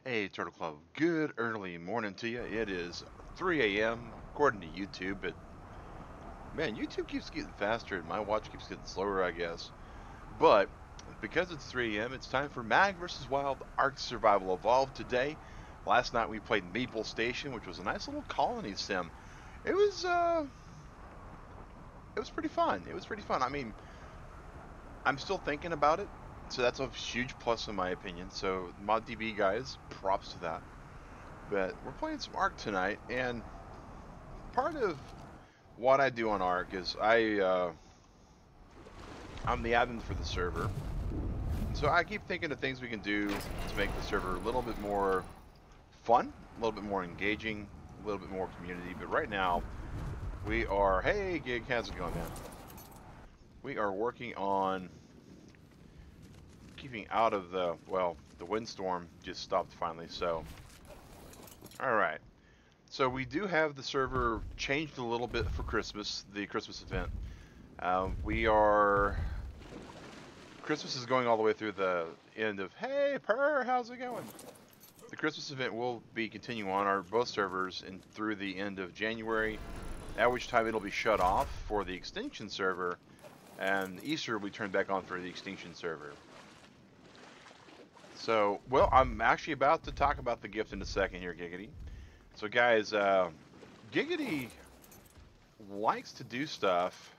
Hey, Turtle Club. Good early morning to you. It is 3 a.m. according to YouTube, but man, YouTube keeps getting faster and my watch keeps getting slower, I guess. But because it's 3 a.m., it's time for Mag vs. Wild ARK Survival Evolved today. Last night we played Maple Station, which was a nice little colony sim. It was uh it was pretty fun. It was pretty fun. I mean, I'm still thinking about it, so that's a huge plus in my opinion. So ModDB guys, props to that. But we're playing some ARK tonight, and part of what I do on ARK is I'm the admin for the server, so I keep thinking of things we can do to make the server a little bit more fun, a little bit more engaging, a little bit more community. But right now, we are hey Gig, how's it going, man? We are working on keeping out of the windstorm just stopped finally. So all right. So we do have the server changed a little bit for Christmas, the Christmas event. We are Christmas is going all the way through the end of Hey Per, how's it going? The Christmas event will be continuing on our both servers and through the end of January, at which time it'll be shut off for the extinction server, and Easter will be turned back on for the extinction server. So, well, I'm actually about to talk about the gift in a second here, Giggity. So, guys, Giggity likes to do stuff,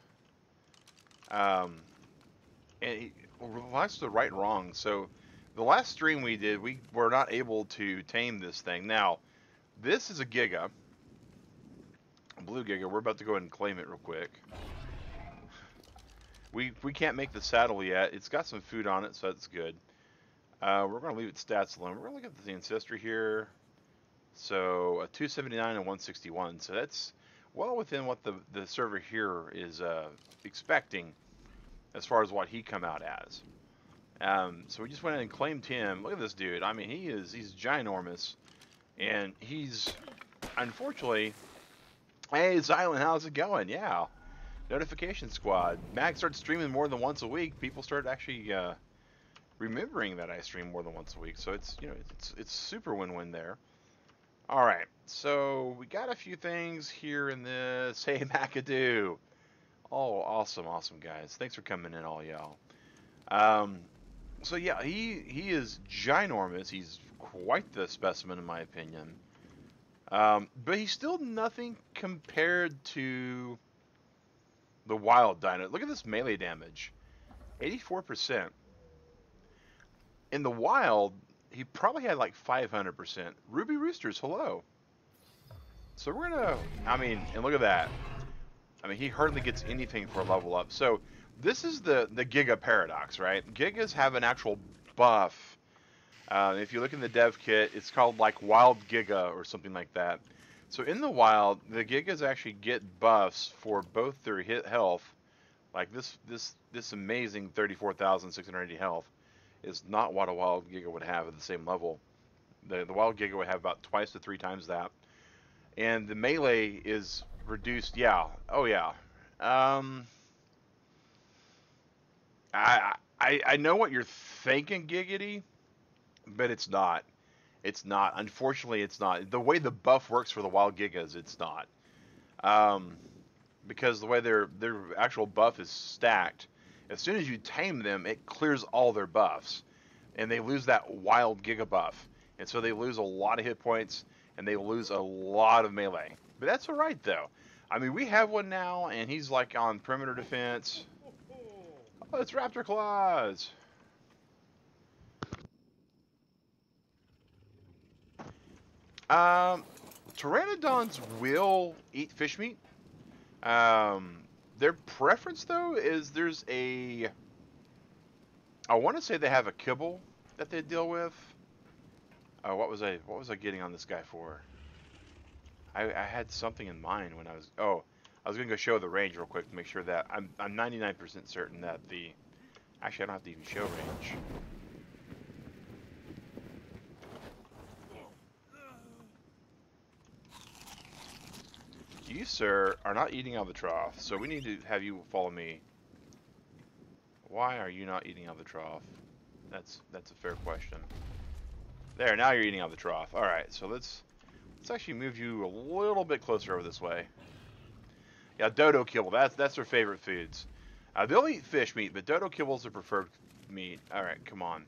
um, and he likes to right wrong. So the last stream we did, we were not able to tame this thing. Now, this is a Giga, a blue Giga. We're about to go ahead and claim it real quick. We can't make the saddle yet. It's got some food on it, so that's good. We're going to leave its stats alone. We're going to look at the ancestry here. So a 279 and 161. So that's well within what the server here is expecting as far as what he come out as. So we just went in and claimed him. Look at this dude. I mean, he's ginormous, and he's unfortunately. Hey, Xylan, how's it going? Yeah, Notification Squad. Mag starts streaming more than once a week. People start actually remembering that I stream more than once a week. So it's it's super win-win there. All right, so we got a few things here in this. Hey, McAdoo. Oh, awesome, awesome guys. Thanks for coming in, all y'all. Um, So yeah, he is ginormous. He's quite the specimen in my opinion. But he's still nothing compared to the wild dino. Look at this melee damage, 84%. In the wild, he probably had like 500%. Ruby Roosters, hello. So we're gonna, I mean, and look at that. I mean, he hardly gets anything for a level up. So this is the Giga paradox, right? Gigas have an actual buff. If you look in the dev kit, it's called like Wild Giga or something like that. So in the wild, the Gigas actually get buffs for both their hit health, like this amazing 34,680 health is not what a Wild Giga would have at the same level. The Wild Giga would have about twice to three times that, and the melee is reduced. Yeah, oh yeah. Um, I know what you're thinking, Giggity, but it's not. It's not. Unfortunately, it's not. The way the buff works for the Wild Gigas, it's not. Um, because the way their actual buff is stacked, as soon as you tame them, it clears all their buffs, and they lose that Wild Giga buff, and so they lose a lot of hit points, and they lose a lot of melee. But that's all right though. I mean, we have one now, and he's like on perimeter defense. Oh, it's Raptor Claws. Um, Pteranodons will eat fish meat. Um, their preference though is there's a. I want to say they have a kibble that they deal with. Oh, what was I getting on this guy for? I had something in mind when I was. Oh, I was gonna go show the range real quick to make sure that I'm 99% certain that the. Actually, I don't have to even show range. You, sir, are not eating out of the trough, so we need to have you follow me. Why are you not eating out of the trough? That's a fair question. There, now you're eating out of the trough. All right, so let's actually move you a little bit closer over this way. Yeah, dodo kibble. That's their favorite foods. They'll eat fish meat, but dodo kibble's their preferred meat. All right, come on.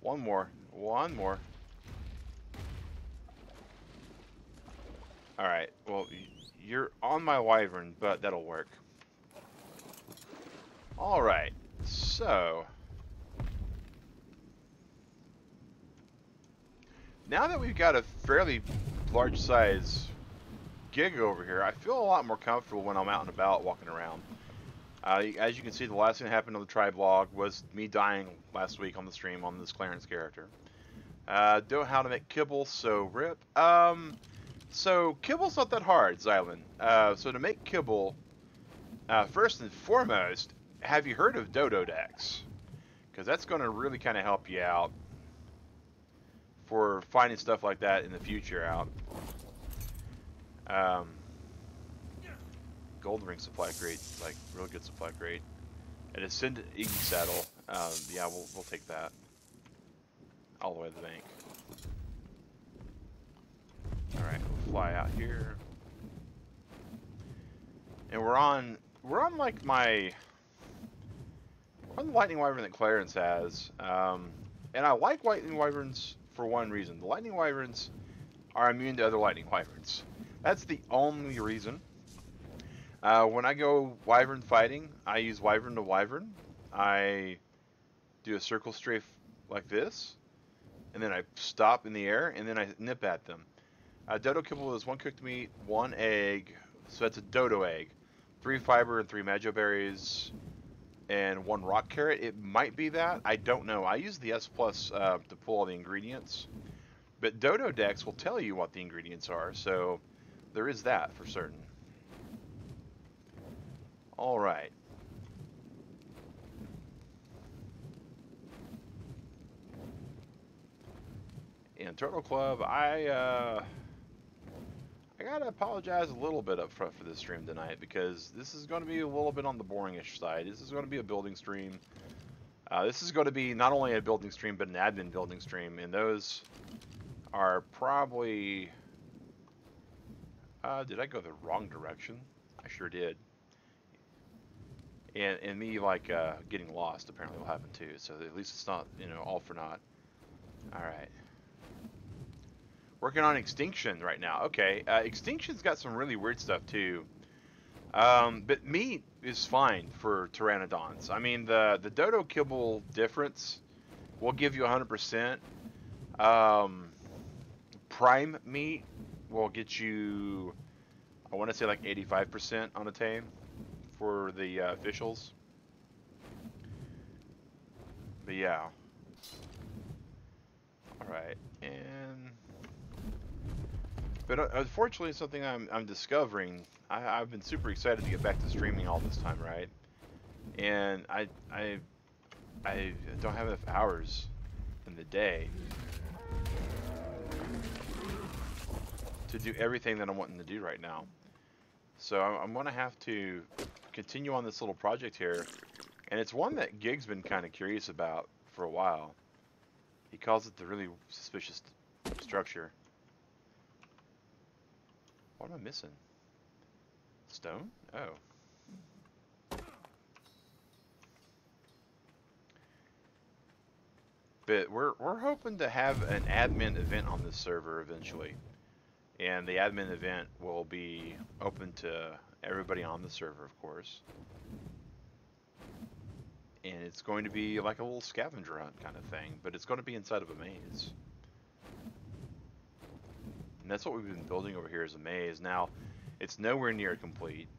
One more. One more. All right. Well, you're on my wyvern, but that'll work. All right. So now that we've got a fairly large size gig over here, I feel a lot more comfortable when I'm out and about walking around. As you can see, the last thing that happened on the tribe log was me dying last week on the stream on this Clarence character. Don't know how to make kibble, so rip. So kibble's not that hard, Xylan. So to make kibble, first and foremost, have you heard of dodo decks? Because that's going to really kind of help you out for finding stuff like that in the future out. Gold ring supply crate, like real good supply crate. And a send Iggy saddle. Yeah, we'll take that all the way to the bank. All right, we'll fly out here, and we're on like we're on the lightning wyvern that Clarence has, and I like lightning wyverns for one reason. The lightning wyverns are immune to other lightning wyverns. That's the only reason. When I go wyvern fighting, I use wyvern to wyvern. I do a circle strafe like this, and then I stop in the air, and then I nip at them. Dodo kibble is 1 cooked meat, 1 egg, so that's a dodo egg, 3 fiber and 3 majo berries, and 1 rock carrot. It might be that. I don't know. I use the S plus to pull all the ingredients, but dodo decks will tell you what the ingredients are, so there is that for certain. All right. In Turtle Club, I gotta apologize a little bit up front for this stream tonight, because this is going to be a little bit on the boringish side. This is going to be a building stream. This is going to be not only a building stream, but an admin building stream, and those are probably... did I go the wrong direction? I sure did. And me, like, getting lost apparently will happen too, so at least it's not, you know, all for naught. Alright. Working on Extinction right now. Okay, Extinction's got some really weird stuff too. But meat is fine for pteranodons. I mean, the dodo kibble difference will give you 100%. Prime meat will get you, I want to say, like 85% on a tame for the officials. But yeah. Alright, and... But unfortunately, something I'm discovering, I've been super excited to get back to streaming all this time, right? And I don't have enough hours in the day to do everything that I'm wanting to do right now. So I'm going to have to continue on this little project here. And it's one that Gig's been kind of curious about for a while. He calls it the really suspicious structure. What am I missing? Stone? Oh. But we're hoping to have an admin event on this server eventually. And the admin event will be open to everybody on the server, of course. And it's going to be like a little scavenger hunt kind of thing, but it's going to be inside of a maze. And that's what we've been building over here, is a maze. Now, it's nowhere near complete,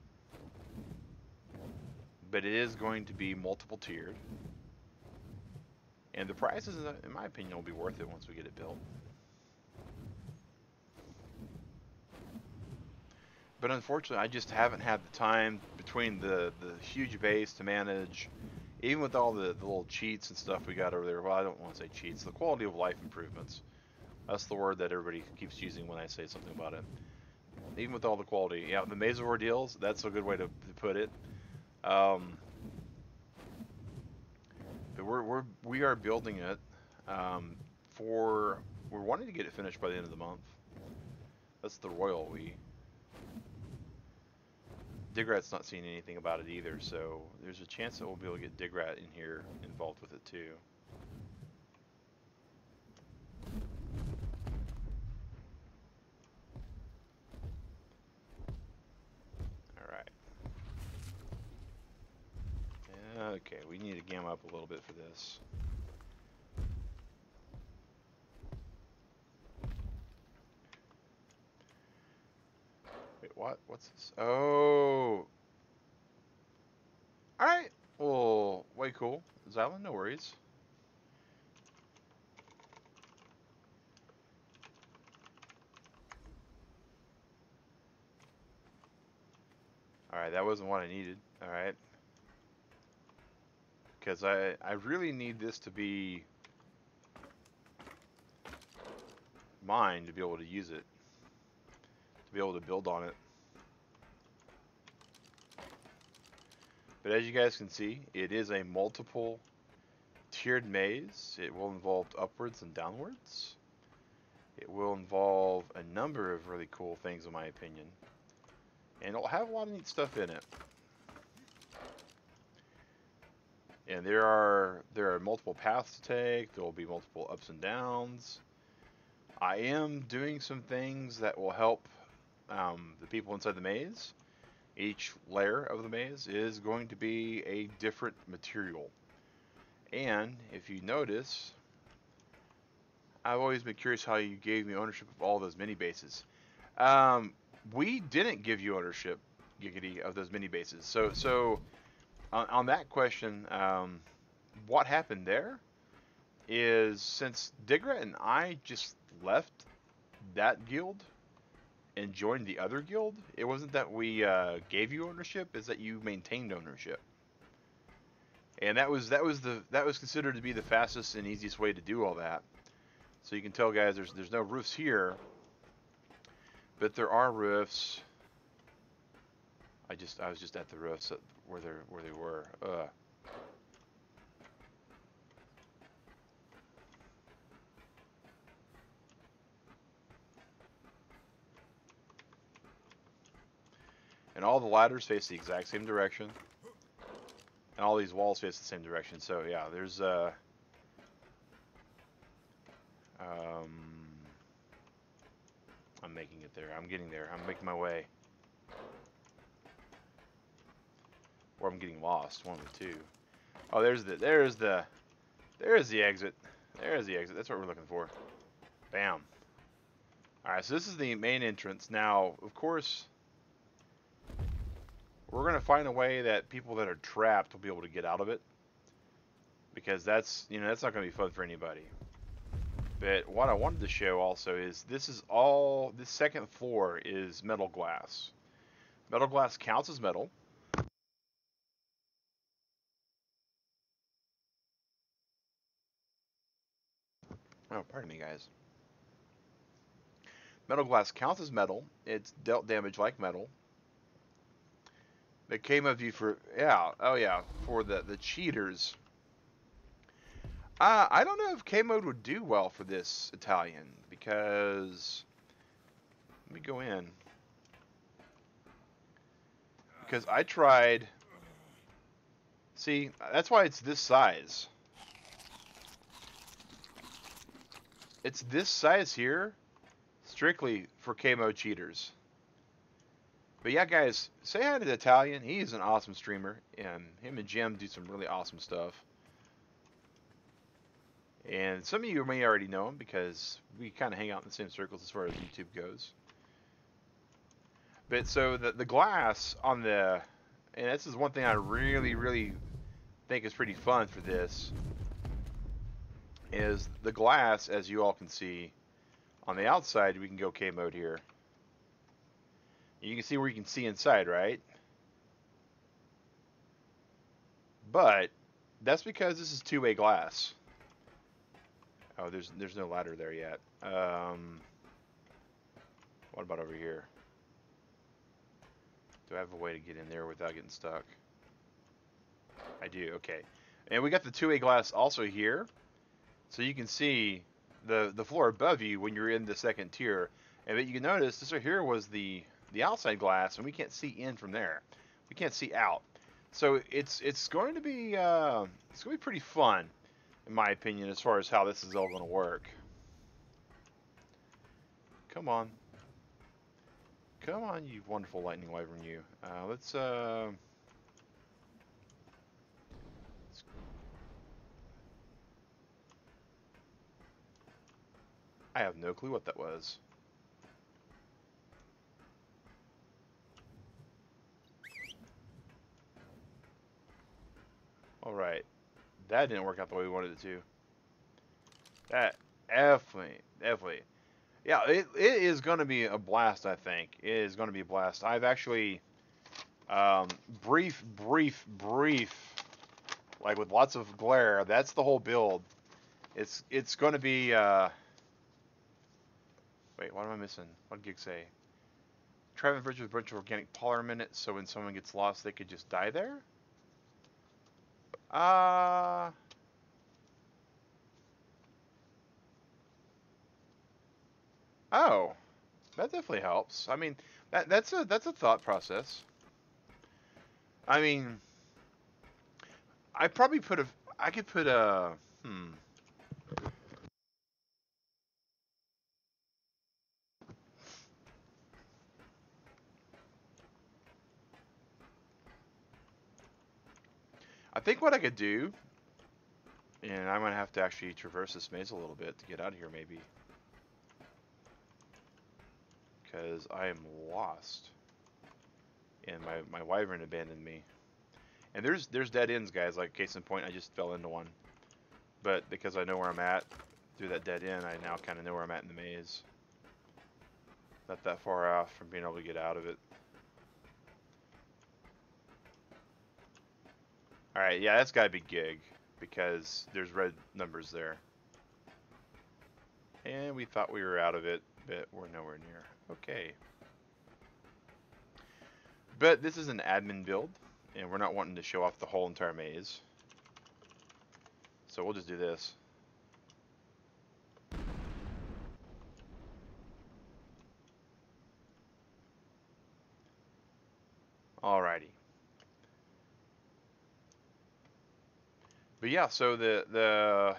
but it is going to be multiple tiered. And the prices, in my opinion, will be worth it once we get it built. But unfortunately, I just haven't had the time between the huge base to manage, even with all the little cheats and stuff we got over there. Well, I don't want to say cheats, the quality of life improvements. That's the word that everybody keeps using when I say something about it. Even with all the quality. Yeah, the Maze of Ordeals, that's a good way to put it. But we are building it for we're wanting to get it finished by the end of the month. That's the royal we. Digrat's not seeing anything about it either, so there's a chance that we'll be able to get Digrat in here involved with it too. Alright. Okay, we need to gamma up a little bit for this. Wait, what? What's this? Oh! Alright! Well, way cool. Xylan, no worries. Alright, that wasn't what I needed. Alright. Because I really need this to be mine to be able to use it. To be able to build on it. But as you guys can see, it is a multiple tiered maze. It will involve upwards and downwards. It will involve a number of really cool things in my opinion. And it'll have a lot of neat stuff in it. And there are multiple paths to take. There will be multiple ups and downs. I am doing some things that will help the people inside the maze. Each layer of the maze is going to be a different material. And if you notice, I've always been curious how you gave me ownership of all those mini bases. We didn't give you ownership, Giggity, of those mini bases. So on that question, what happened there is since Digrat and I just left that guild and joined the other guild, it wasn't that we gave you ownership; it's that you maintained ownership. And that was considered to be the fastest and easiest way to do all that. So you can tell, guys, there's no roofs here, but there are roofs. I was just at the roofs where they were. And all the ladders face the exact same direction. And all these walls face the same direction. So yeah, there's I'm making it there. I'm getting there. I'm making my way. Or I'm getting lost, one of the two. Oh, there's the exit. There's the exit. That's what we're looking for. Bam. Alright, so this is the main entrance. Now, of course, we're going to find a way that people that are trapped will be able to get out of it. Because that's not going to be fun for anybody. But what I wanted to show also is this second floor is metal glass. Metal glass counts as metal. Oh, pardon me, guys. Metal glass counts as metal. It's dealt damage like metal. They came of you for for the cheaters. I don't know if K mode would do well for this Italian because let me go in because I tried. See, that's why it's this size. It's this size here, strictly for K mode cheaters. But yeah, guys, say hi to the Italian. He's an awesome streamer, and him and Jim do some really awesome stuff. And some of you may already know him because we kind of hang out in the same circles as far as YouTube goes. But so the glass on the, and this is one thing I really, really think is pretty fun for this, is the glass, as you all can see, on the outside, we can go K mode here. You can see where you can see inside, right? But that's because this is two-way glass. Oh, there's no ladder there yet. What about over here? Do I have a way to get in there without getting stuck? I do, okay. And we got the two-way glass also here. So you can see the floor above you when you're in the second tier. And but you can notice this right here was the outside glass, and we can't see in from there. We can't see out. So it's going to be pretty fun, in my opinion, as far as how this is all going to work. Come on. Come on, you wonderful lightning wyvern, you. Let's I have no clue what that was. Alright. That didn't work out the way we wanted it to. That definitely. Yeah, it is going to be a blast, I think. It is going to be a blast. I've actually, brief, like with lots of glare, that's the whole build. It's going to be, wait, what am I missing? What did Gig say? Traveling bridge with a bunch of organic polymer in it, so when someone gets lost, they could just die there? Oh, that definitely helps. I mean, that's a thought process. I mean, I probably I could put a, I think what I could do, and I'm gonna have to actually traverse this maze a little bit to get out of here, maybe, because I am lost, and my wyvern abandoned me. And there's dead ends, guys. Like case in point, I just fell into one, but because I know where I'm at through that dead end, I now kind of know where I'm at in the maze. Not that far off from being able to get out of it. Alright, yeah, that's gotta be Gig, because there's red numbers there. And we thought we were out of it, but we're nowhere near. Okay. But this is an admin build, and we're not wanting to show off the whole entire maze. So we'll just do this. Alrighty. But yeah, so so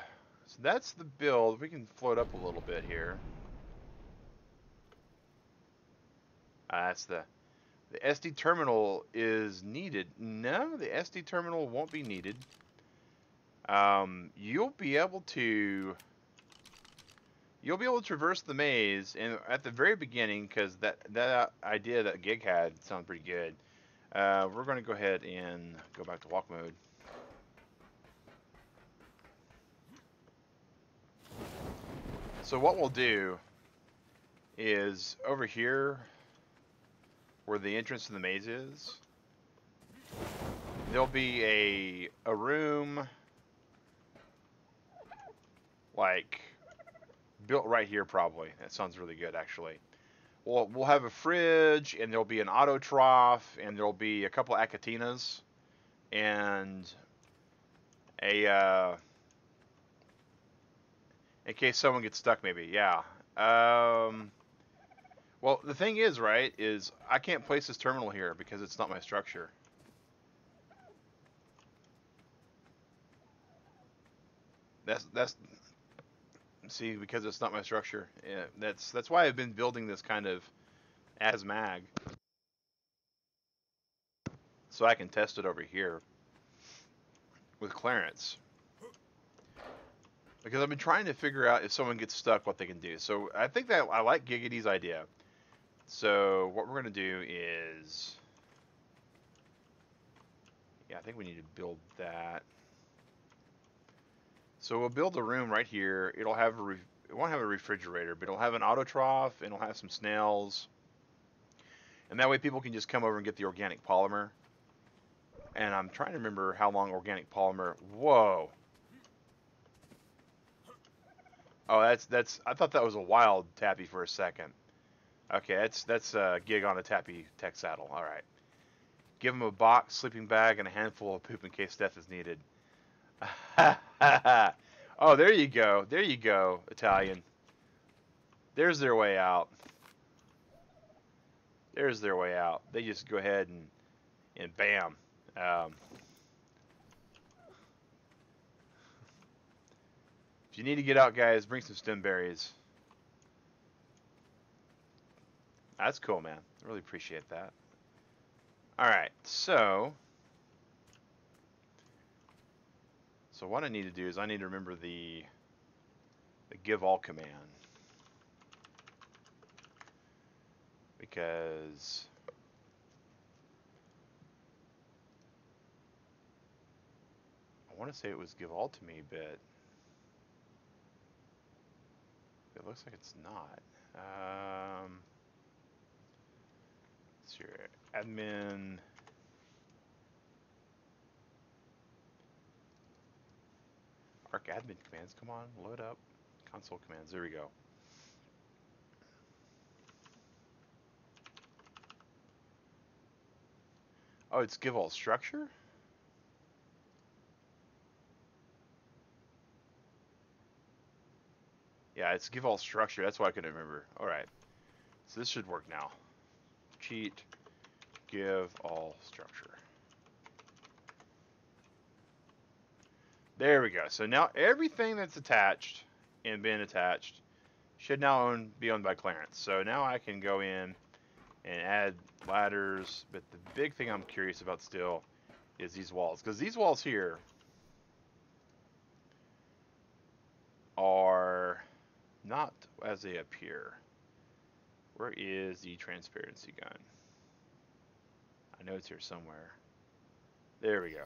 that's the build. We can float up a little bit here. That's the SD terminal is needed. No, the SD terminal won't be needed. You'll be able to traverse the maze, and at the very beginning, because that idea that Gig had sounded pretty good. We're going to go ahead and go back to walk mode. So what we'll do is over here, where the entrance to the maze is, there'll be a room like built right here probably. That sounds really good actually. We'll have a fridge, and there'll be an auto trough, and there'll be a couple of Acatinas, and a in case someone gets stuck, maybe. Yeah. Well, the thing is, right, is I can't place this terminal here because it's not my structure. That's see, because it's not my structure. Yeah, that's why I've been building this kind of as mag, so I can test it over here with Clarence. Because I've been trying to figure out if someone gets stuck, what they can do. So I think that I like Giggity's idea. So what we're going to do is, yeah, I think we need to build that. So we'll build a room right here. It'll have it won't have a refrigerator, but it'll have an auto trough, and it'll have some snails. And that way people can just come over and get the organic polymer. And I'm trying to remember how long organic polymer. Whoa. Oh, that's. I thought that was a wild tappy for a second. Okay, that's a Gig on a tappy tech saddle. All right. Give him a box, sleeping bag, and a handful of poop in case death is needed. Oh, there you go. There you go, Italian. There's their way out. There's their way out. They just go ahead and bam. If you need to get out, guys, bring some stem berries. That's cool, man. I really appreciate that. All right, so what I need to do is I need to remember the give all command, because I want to say it was give all to me, but it looks like it's not. It's your admin. ARK admin commands. Come on, load up. Console commands. There we go. Oh, it's give all structure? Yeah, it's give all structure. That's why I couldn't remember. All right. So this should work now. Cheat, give all structure. There we go. So now everything that's attached and been attached should now be owned by Clarence. So now I can go in and add ladders, but the big thing I'm curious about still is these walls, because these walls here are not as they appear. Where is the transparency gun? I know it's here somewhere. There we go.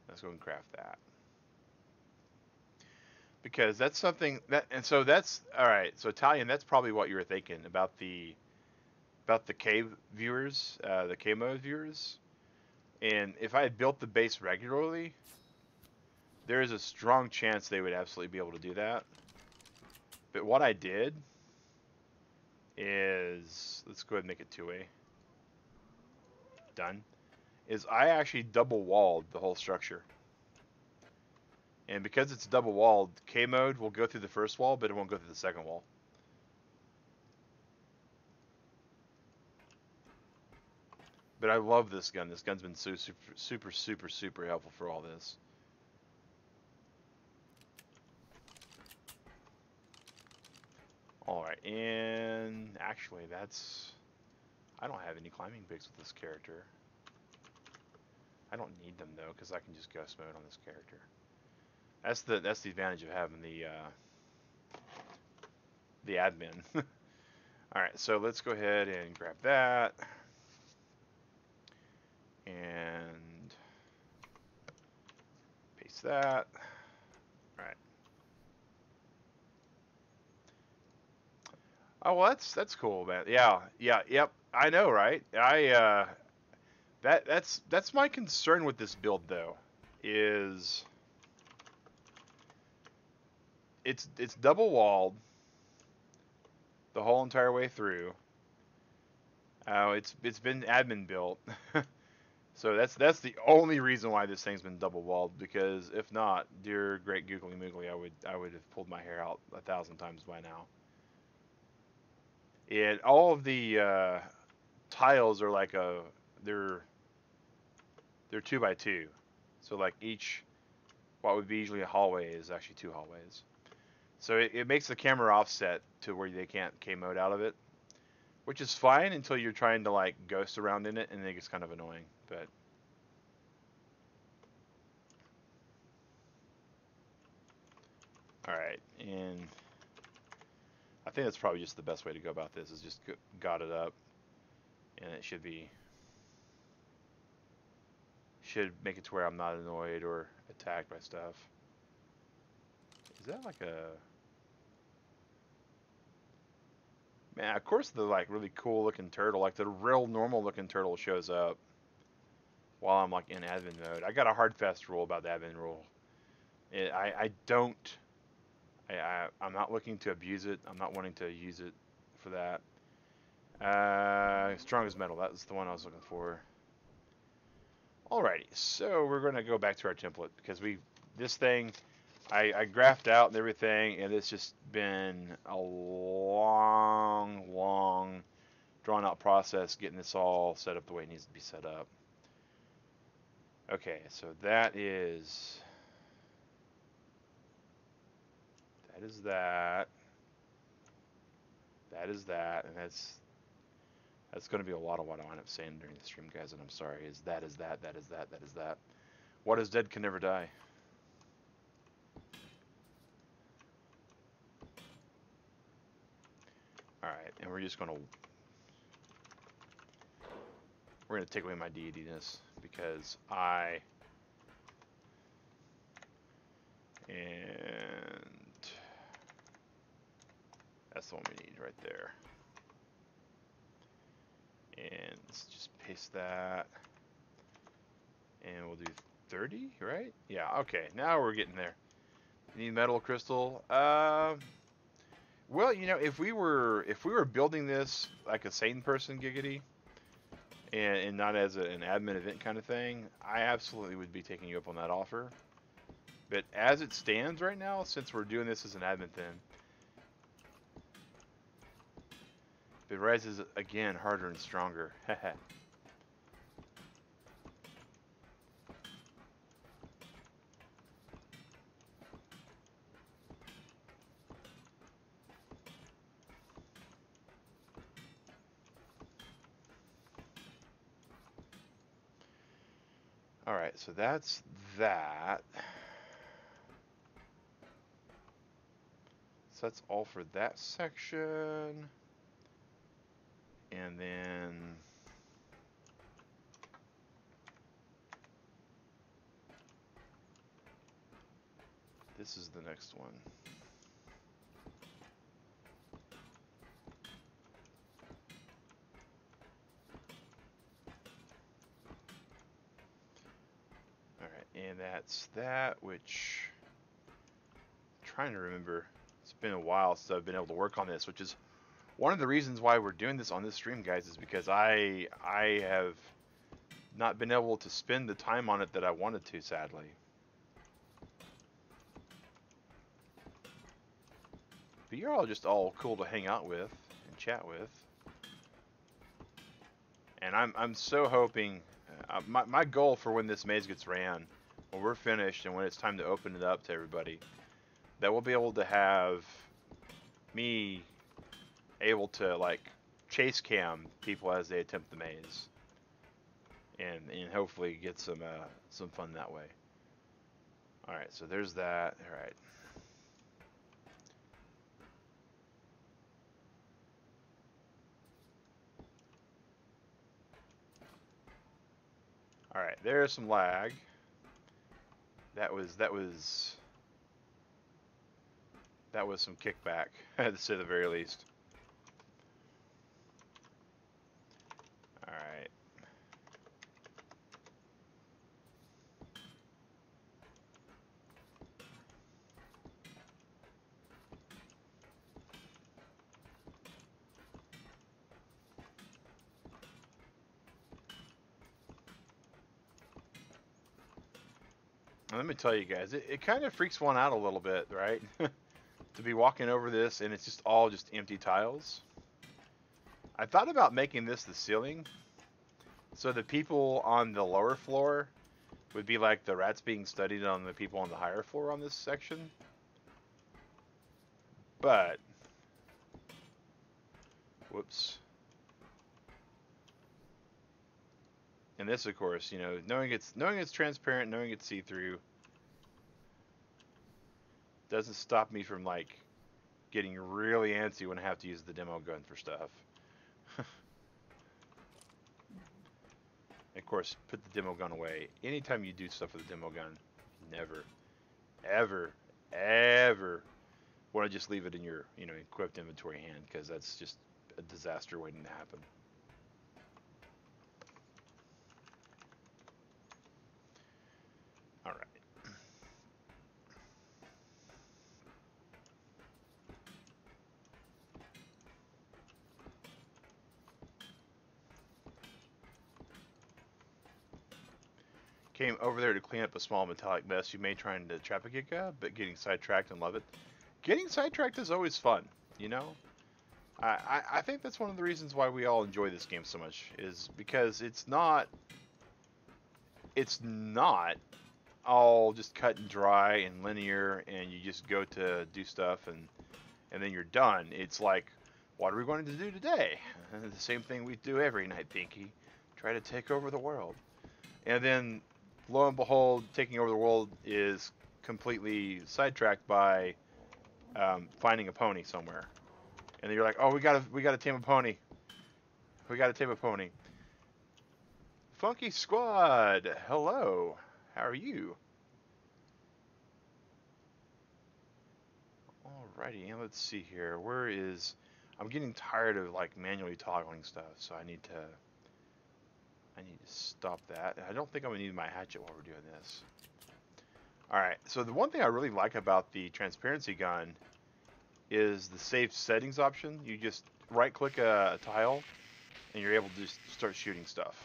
Let's go and craft that, because that's something that, and so that's all right. So Italian, that's probably what you were thinking about the cave viewers, the K mode viewers. And if I had built the base regularly, there is a strong chance they would absolutely be able to do that. But what I did is, let's go ahead and make it two-way. Done. Is I actually double walled the whole structure. And because it's double walled, K mode will go through the first wall, but it won't go through the second wall. But I love this gun. This gun's been so super helpful for all this. All right, and actually I don't have any climbing picks with this character. I don't need them though, because I can just ghost mode on this character. That's the advantage of having the admin. All right, so let's go ahead and grab that and paste that. All right. Oh well, that's cool, man. Yeah, yep. I know, right? That's my concern with this build though, is it's double walled the whole entire way through. It's been admin built, so that's the only reason why this thing's been double walled. Because if not, dear great Googly Moogly, I would have pulled my hair out 1,000 times by now. And all of the tiles are like they're 2x2, so like each what would be usually a hallway is actually 2 hallways. So it makes the camera offset to where they can't K mode out of it, which is fine until you're trying to like ghost around in it, and it gets kind of annoying. But all right, and I think that's probably just the best way to go about this, is just got it up, and it should make it to where I'm not annoyed or attacked by stuff. Is that like a... Man, of course the like really cool looking turtle, like the real normal looking turtle, shows up while I'm like in admin mode. I got a hard fast rule about the admin rule. I'm not looking to abuse it. I'm not wanting to use it for that. Strong as metal, that's the one I was looking for. Alrighty, so we're going to go back to our template, because we this thing, I graphed out and everything, and it's just been a long, drawn out process getting this all set up the way it needs to be set up. Okay, so that is that. That is that, and that's going to be a lot of what I wind up saying during the stream, guys, and I'm sorry. Is that, is that, that is that, that is that. What is dead can never die. Alright, and we're gonna take away my deityness, because and that's the one we need right there. And let's just paste that. And we'll do 30, right? Yeah, okay. Now we're getting there. Need metal crystal. Well, you know, if we were building this like a sane person, giggity, and not as an admin event kind of thing, I absolutely would be taking you up on that offer. But as it stands right now, since we're doing this as an admin thing, it rises again harder and stronger. Alright, so that's that. So that's all for that section. And then this is the next one. Alright, and that's that, which I'm trying to remember. It's been a while since I've been able to work on this, which is one of the reasons why we're doing this on this stream, guys, is because I have not been able to spend the time on it that I wanted to, sadly. But you're all just all cool to hang out with and chat with. And I'm so hoping, my goal for when this maze gets ran, when we're finished and when it's time to open it up to everybody, that we'll be able to have me able to like chase cam people as they attempt the maze, and hopefully get some fun that way. All right, so there's that. All right, there's some lag. That was some kickback, to say the very least. Alright. Let me tell you guys, it kind of freaks one out a little bit, right? To be walking over this and it's just all empty tiles. I thought about making this the ceiling, so the people on the lower floor would be like the rats being studied on the people on the higher floor on this section. But, whoops. And this, of course, you know, knowing it's transparent, knowing it's see-through, doesn't stop me from like getting really antsy when I have to use the demo gun for stuff. Of course, put the demo gun away. Anytime you do stuff with a demo gun, never, ever, ever want to just leave it in your, you know, equipped inventory hand, because that's just a disaster waiting to happen. All right. came over there to clean up a small metallic mess you made trying to trap a Giga, but getting sidetracked and love it. Getting sidetracked is always fun, you know? I think that's one of the reasons why we all enjoy this game so much, is because it's not all just cut and dry and linear and you just go to do stuff and then you're done. It's like, what are we going to do today? And the same thing we do every night, Pinky. Try to take over the world. And then, lo and behold, taking over the world is completely sidetracked by finding a pony somewhere. And then you're like, oh, we gotta tame a pony. We gotta tame a pony. Funky Squad, hello. How are you? Alrighty, and let's see here. Where is... I'm getting tired of like manually toggling stuff, so I need to stop that. I don't think I'm gonna need my hatchet while we're doing this. Alright, so the one thing I really like about the transparency gun is the save settings option. You just right click a tile and you're able to just start shooting stuff.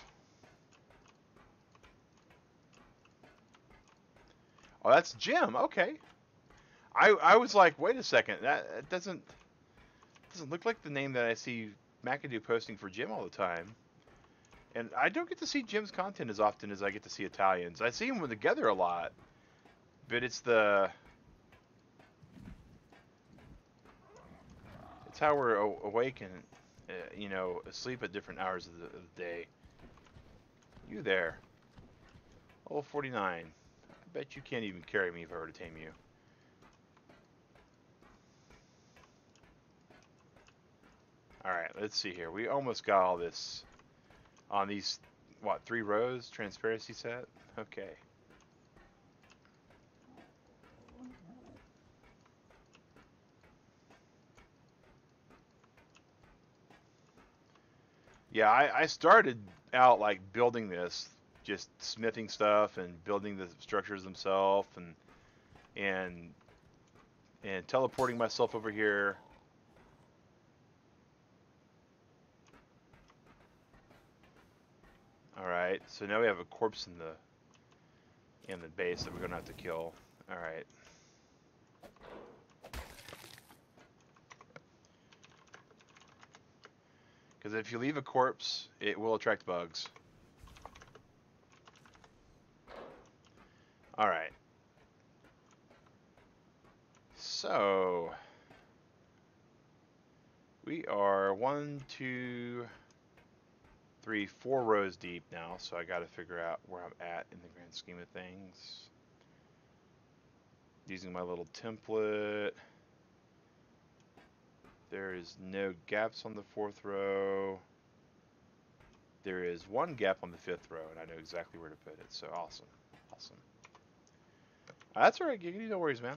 Oh, that's Jim. Okay. I was like, wait a second. That doesn't look like the name that I see McAdoo posting for Jim all the time. And I don't get to see Jim's content as often as I get to see Italians. I see them together a lot, but it's how we're awake and you know, asleep at different hours of the day. You there, level 49. I bet you can't even carry me if I were to tame you. Alright, let's see here. We almost got all this on these, what, 3 rows? Transparency set? Okay. Yeah, I started out like building this, just smithing stuff and building the structures themselves and teleporting myself over here. Alright, so now we have a corpse in the base that we're gonna have to kill. Alright. Because if you leave a corpse, it will attract bugs. Alright. So we are 1, 2, 3, 4 rows deep now, so I gotta figure out where I'm at in the grand scheme of things. Using my little template. There is no gaps on the 4th row. There is 1 gap on the 5th row, and I know exactly where to put it, so awesome. Awesome. That's alright, Giggity, no worries, man.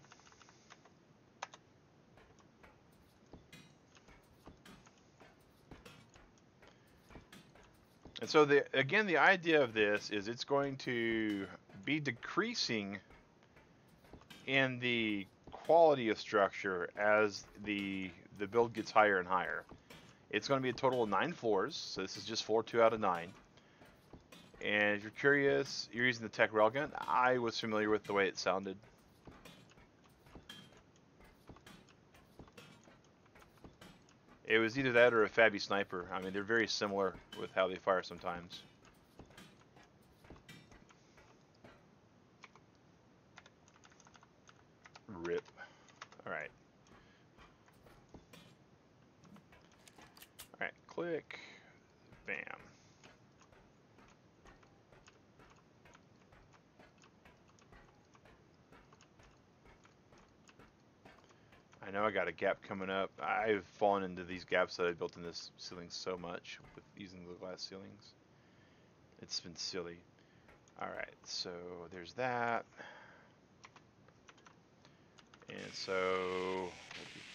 And so, again, the idea of this is it's going to be decreasing in the quality of structure as the build gets higher and higher. It's going to be a total of 9 floors, so this is just floor 2 out of 9. And if you're curious, you're using the Tech Railgun. I was familiar with the way it sounded. It was either that or a Fabby Sniper. I mean, they're very similar with how they fire sometimes. Rip. Alright. Alright, click. Bam. I know I got a gap coming up. I've fallen into these gaps that I built in this ceiling so much with using the glass ceilings. It's been silly. Alright, so there's that. And so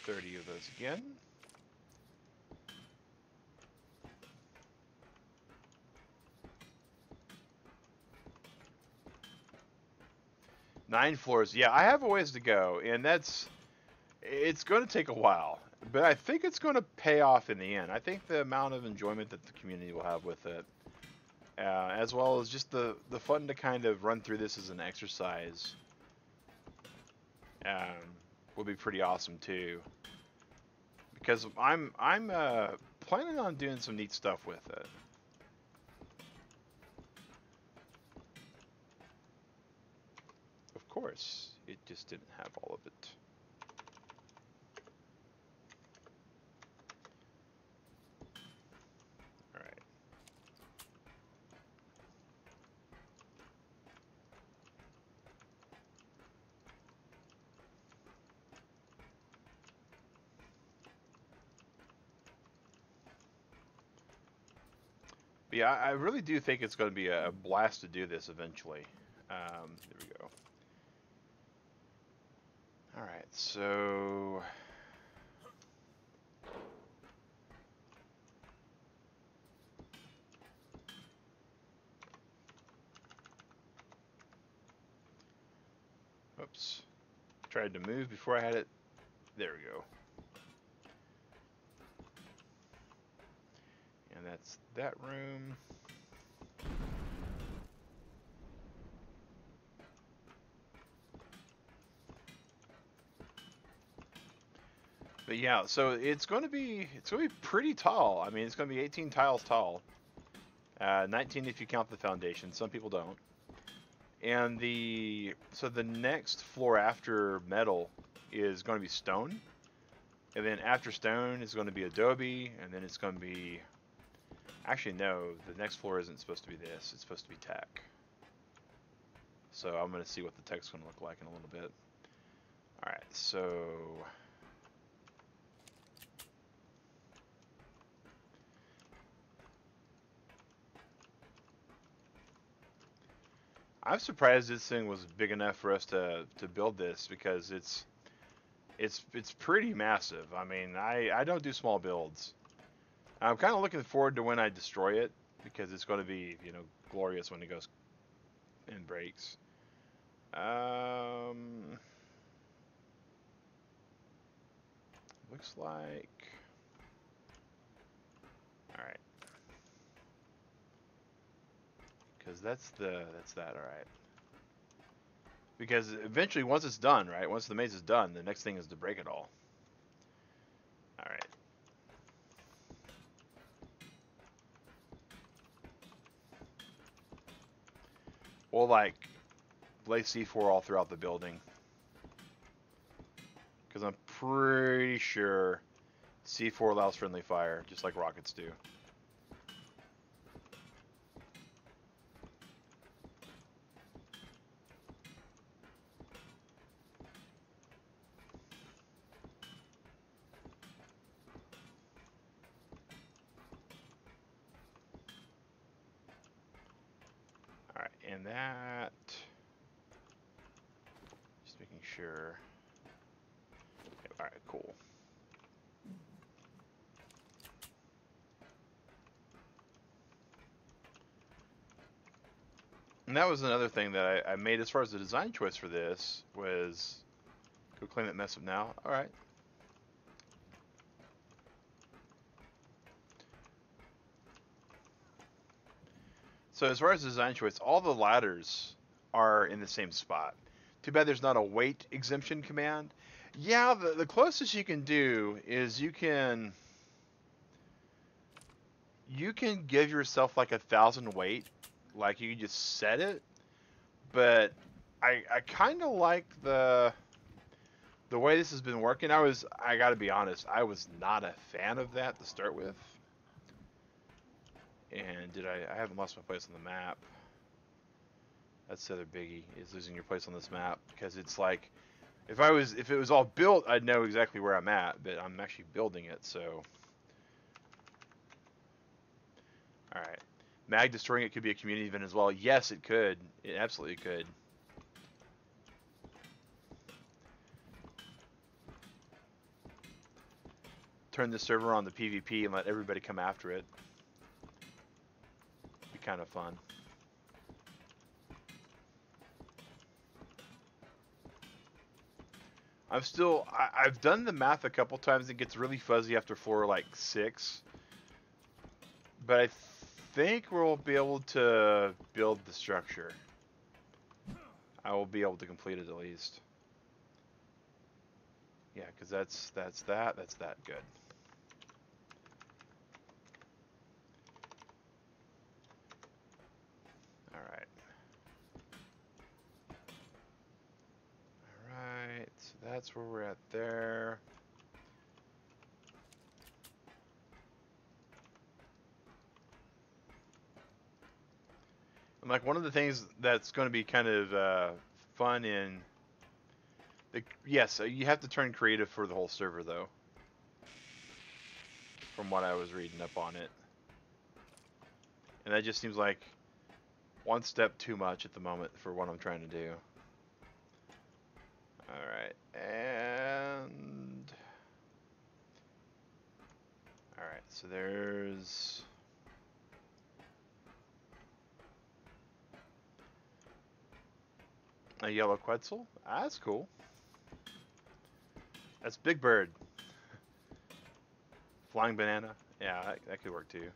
we'll do 30 of those again. Nine floors. Yeah, I have a ways to go, and it's going to take a while, but I think it's going to pay off in the end. I think the amount of enjoyment that the community will have with it as well as just the fun to kind of run through this as an exercise. Will be pretty awesome too, because I'm planning on doing some neat stuff with it. Of course, it just didn't have all of it. All right. But yeah, I really do think it's going to be a blast to do this eventually. There we go. All right, so oops, tried to move before I had it. There we go. And that's that room. But yeah, so it's going to be pretty tall. I mean, it's going to be 18 tiles tall. 19 if you count the foundation. Some people don't. And the next floor after metal is going to be stone. And then after stone is going to be adobe, and then it's going to be, actually no, the next floor isn't supposed to be this. It's supposed to be tech. So I'm going to see what the tech's going to look like in a little bit. All right, so I'm surprised this thing was big enough for us to build this, because it's pretty massive. I mean, I don't do small builds. I'm kind of looking forward to when I destroy it, because it's going to be, you know, glorious when it goes and breaks. Looks like, all right, because that's that. All right. Because eventually, once it's done, right? Once the maze is done, the next thing is to break it all. All right. We'll like lay C4 all throughout the building, because I'm pretty sure C4 allows friendly fire, just like rockets do. Alright, and that, just making sure. Okay, alright, cool. And that was another thing that I made as far as the design choice for this was, go clean that mess up now. Alright. So as far as design choice, all the ladders are in the same spot. Too bad there's not a weight exemption command. Yeah, the closest you can do is you can give yourself like 1,000 weight, like you can just set it. But I kind of like the way this has been working. I gotta be honest, I was not a fan of that to start with. And I haven't lost my place on the map. That's the other biggie, is losing your place on this map, because it's like, if it was all built, I'd know exactly where I'm at, but I'm actually building it, so. Alright. Mag destroying it could be a community event as well. Yes, it could. It absolutely could. Turn the server on the PvP and let everybody come after it. Be kind of fun. I've done the math a couple times. It gets really fuzzy after floor like 6. But I think we'll be able to build the structure. I will be able to complete it at least. Yeah, because that's that. Good. All right. All right. So that's where we're at there. And like one of the things that's going to be kind of fun in yes, you have to turn creative for the whole server though. From what I was reading up on it. And that just seems like one step too much at the moment for what I'm trying to do. Alright, and... Alright, so there's... a yellow Quetzal? Ah, that's cool. That's Big Bird. Flying banana? Yeah, that could work too.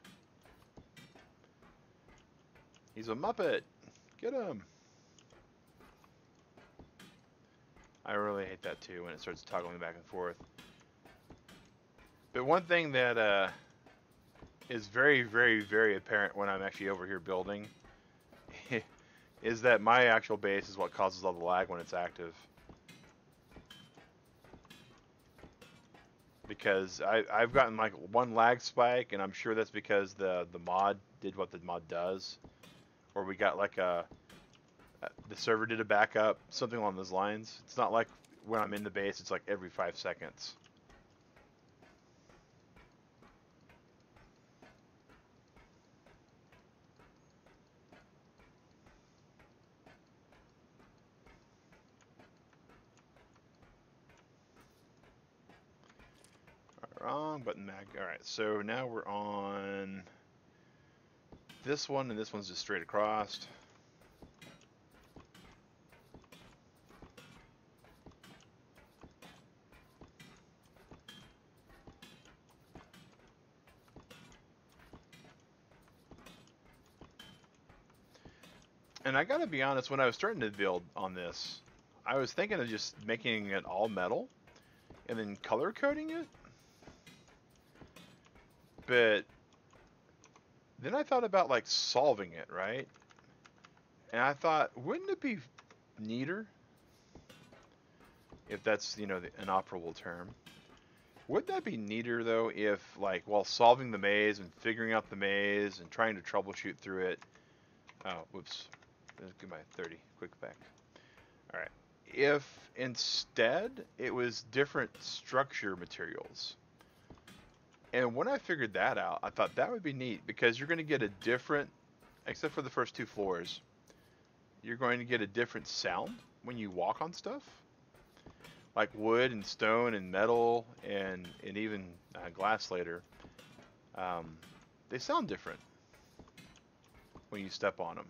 He's a Muppet! Get him! I really hate that too when it starts toggling back and forth. But one thing that is very, very, very apparent when I'm actually over here building is that my actual base is what causes all the lag when it's active. Because I've gotten like one lag spike, and I'm sure that's because the mod did what the mod does. Or we got like the server did a backup, something along those lines. It's not like when I'm in the base, it's like every 5 seconds. Wrong button mag. Alright, so now we're on this one, and this one's just straight across. And I gotta be honest, when I was starting to build on this, I was thinking of just making it all metal and then color coding it. But then I thought about like solving it, right? And I thought, wouldn't it be neater, if that's, you know, an operable term? Wouldn't that be neater though if, like, while solving the maze and figuring out the maze and trying to troubleshoot through it, oh, whoops, let's get my 30 quick back. All right, if instead it was different structure materials. And when I figured that out, I thought that would be neat because you're going to get a different, except for the first 2 floors, you're going to get a different sound when you walk on stuff. Like wood and stone and metal and even glass later. They sound different when you step on them.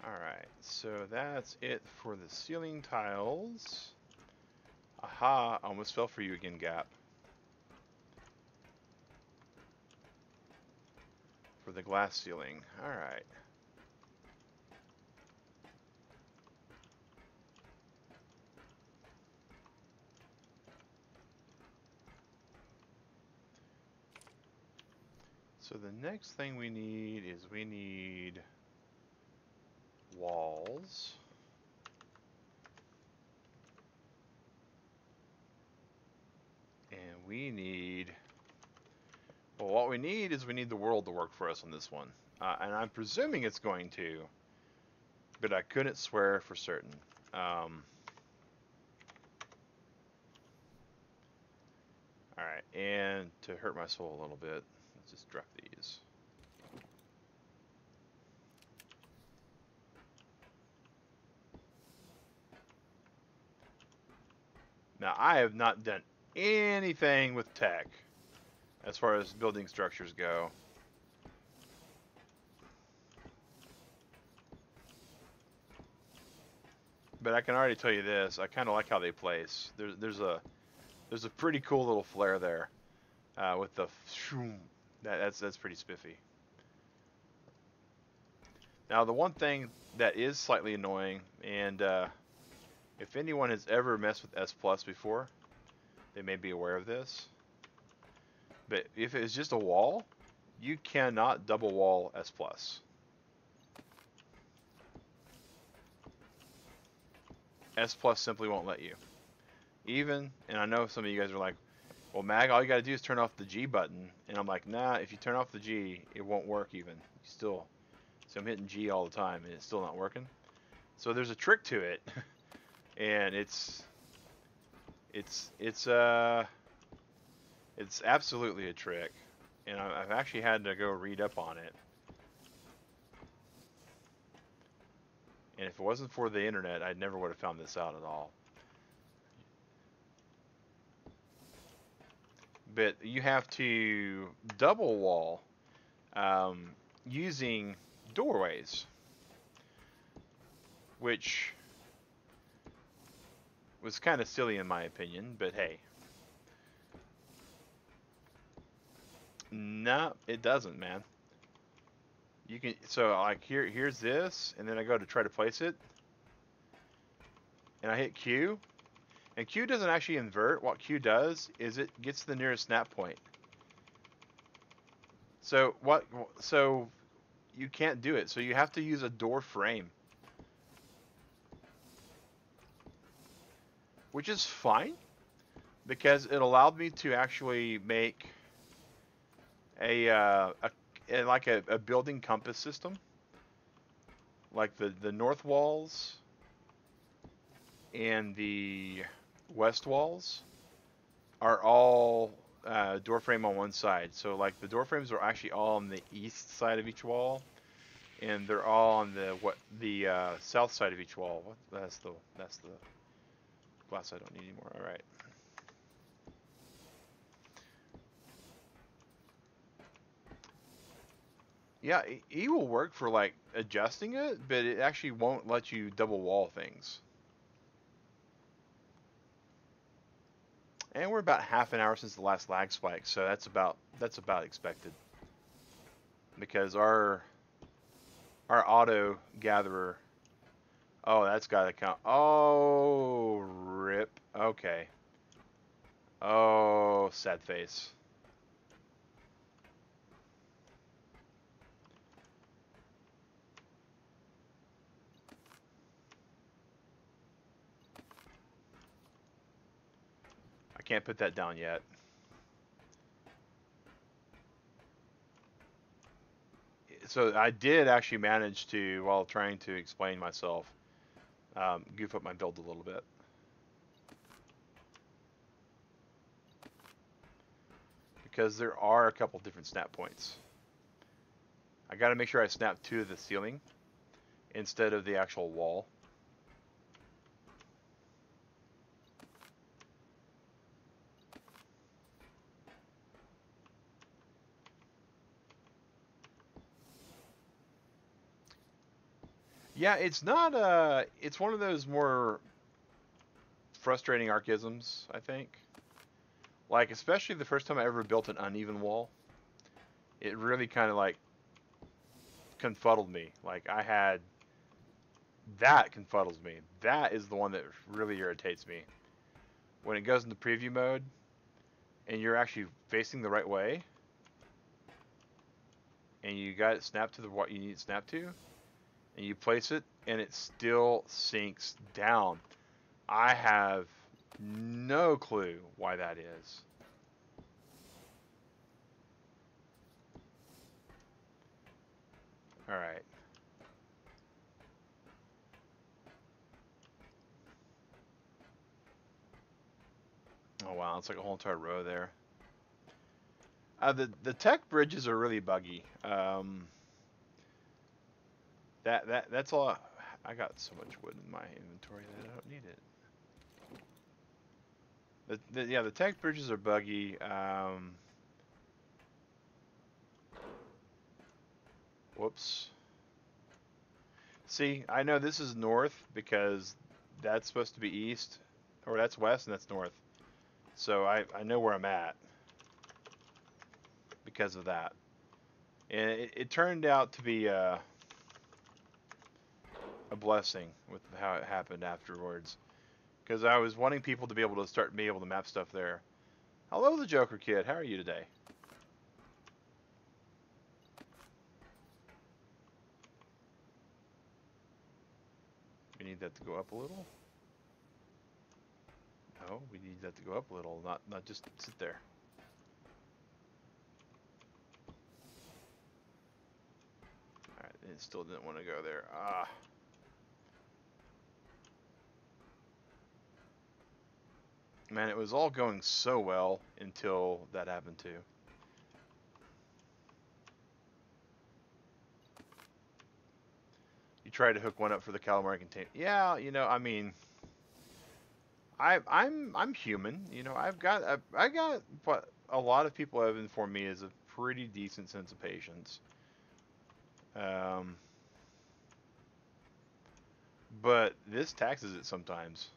Alright, so that's it for the ceiling tiles. Aha, almost fell for you again, Gap. For the glass ceiling. Alright. So the next thing we need is we need walls. And we need, well, what we need is we need the world to work for us on this one. And I'm presuming it's going to, but I couldn't swear for certain. Alright, and to hurt my soul a little bit, let's just drop these. Now, I have not done anything with tech as far as building structures go. But I can already tell you this: I kind of like how they place. There's a pretty cool little flare there with the that's pretty spiffy. Now, the one thing that is slightly annoying, and if anyone has ever messed with S Plus before, they may be aware of this. But if it's just a wall, you cannot double wall S Plus. S Plus simply won't let you. Even, and I know some of you guys are like, well, Mag, all you gotta do is turn off the G button. And I'm like, nah, if you turn off the G, it won't work even. So I'm hitting G all the time and it's still not working. So there's a trick to it. And it's absolutely a trick. And I've actually had to go read up on it. And if it wasn't for the internet, I never would have found this out at all. But you have to double wall using doorways, which was kind of silly in my opinion, but hey. No, it doesn't, man. You can, so like here's this, and then I go to try to place it, and I hit Q, and Q doesn't actually invert. What Q does is it gets the nearest snap point. So you can't do it. So you have to use a door frame, which is fine because it allowed me to actually make a building compass system, like the north walls and the west walls are all door frame on one side. So like the door frames are actually all on the east side of each wall, and they're all on the south side of each wall. That's the glass I don't need anymore. All right. Yeah, E will work for like adjusting it, but it actually won't let you double wall things. And we're about half an hour since the last lag spike, so that's about expected. Because our auto gatherer, oh, that's got to count. Oh, rip. Okay. Oh, sad face. I can't put that down yet. So I did actually manage to, while trying to explain myself, goof up my build a little bit. Because there are a couple different snap points. I got to make sure I snap to the ceiling instead of the actual wall. Yeah, it's not it's one of those more frustrating archisms, I think. Like, especially the first time I ever built an uneven wall, it really kind of like confuddled me. Like, I had that confuddles me. That is the one that really irritates me. When it goes into preview mode and you're actually facing the right way and you got it snapped to what you need it snapped to, and you place it and it still sinks down. I have no clue why that is. All right. Oh wow, it's like a whole entire row there. The tech bridges are really buggy. That's all. I got so much wood in my inventory that I don't need it. Yeah, the tech bridges are buggy. Whoops. See, I know this is north because that's supposed to be east, or that's west and that's north. So I know where I'm at because of that. And it turned out to be a blessing with how it happened afterwards. Because I was wanting people to be able to map stuff there. Hello, the Joker Kid. How are you today? We need that to go up a little. No, we need that to go up a little, not just sit there. Alright, it still didn't want to go there. Ah. Man, it was all going so well until that happened too. You tried to hook one up for the calamari container. Yeah, you know, I mean, I'm human. You know, I got what a lot of people have informed me is a pretty decent sense of patience. Um, but this taxes it sometimes.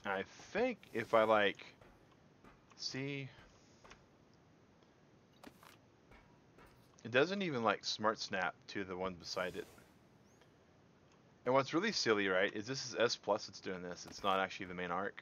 I think if I like, see, it doesn't even like smart snap to the one beside it. And what's really silly, right, is this is S plus it's doing this. It's not actually the main ARK.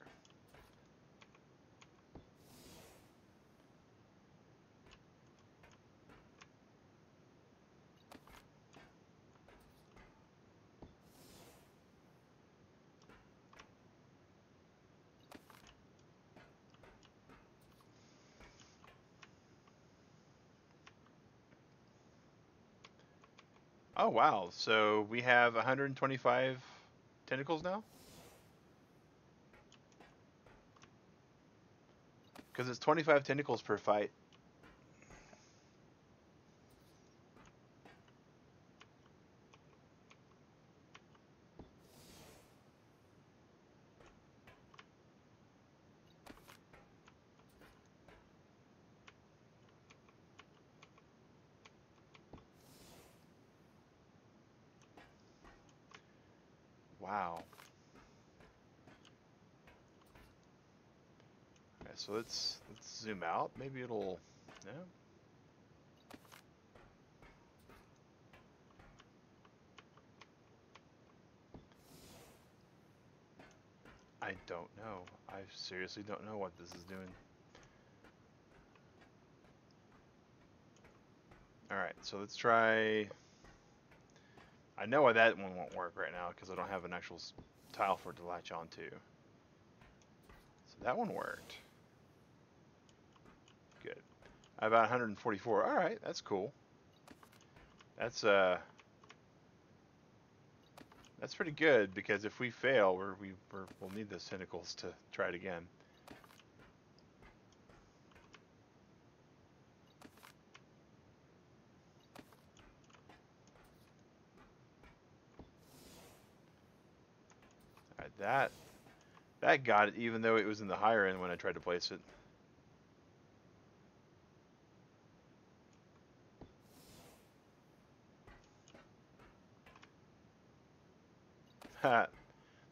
Oh wow, so we have 125 tentacles now? Because it's 25 tentacles per fight. Wow. Okay, so let's zoom out. Maybe it'll, yeah. I don't know. I seriously don't know what this is doing. Alright, so let's try... I know why that one won't work right now, because I don't have an actual tile for it to latch onto. So that one worked. Good. I have about 144. Alright, that's cool. That's pretty good, because if we fail, we'll need those tentacles to try it again. Alright, that got it, even though it was in the higher end when I tried to place it.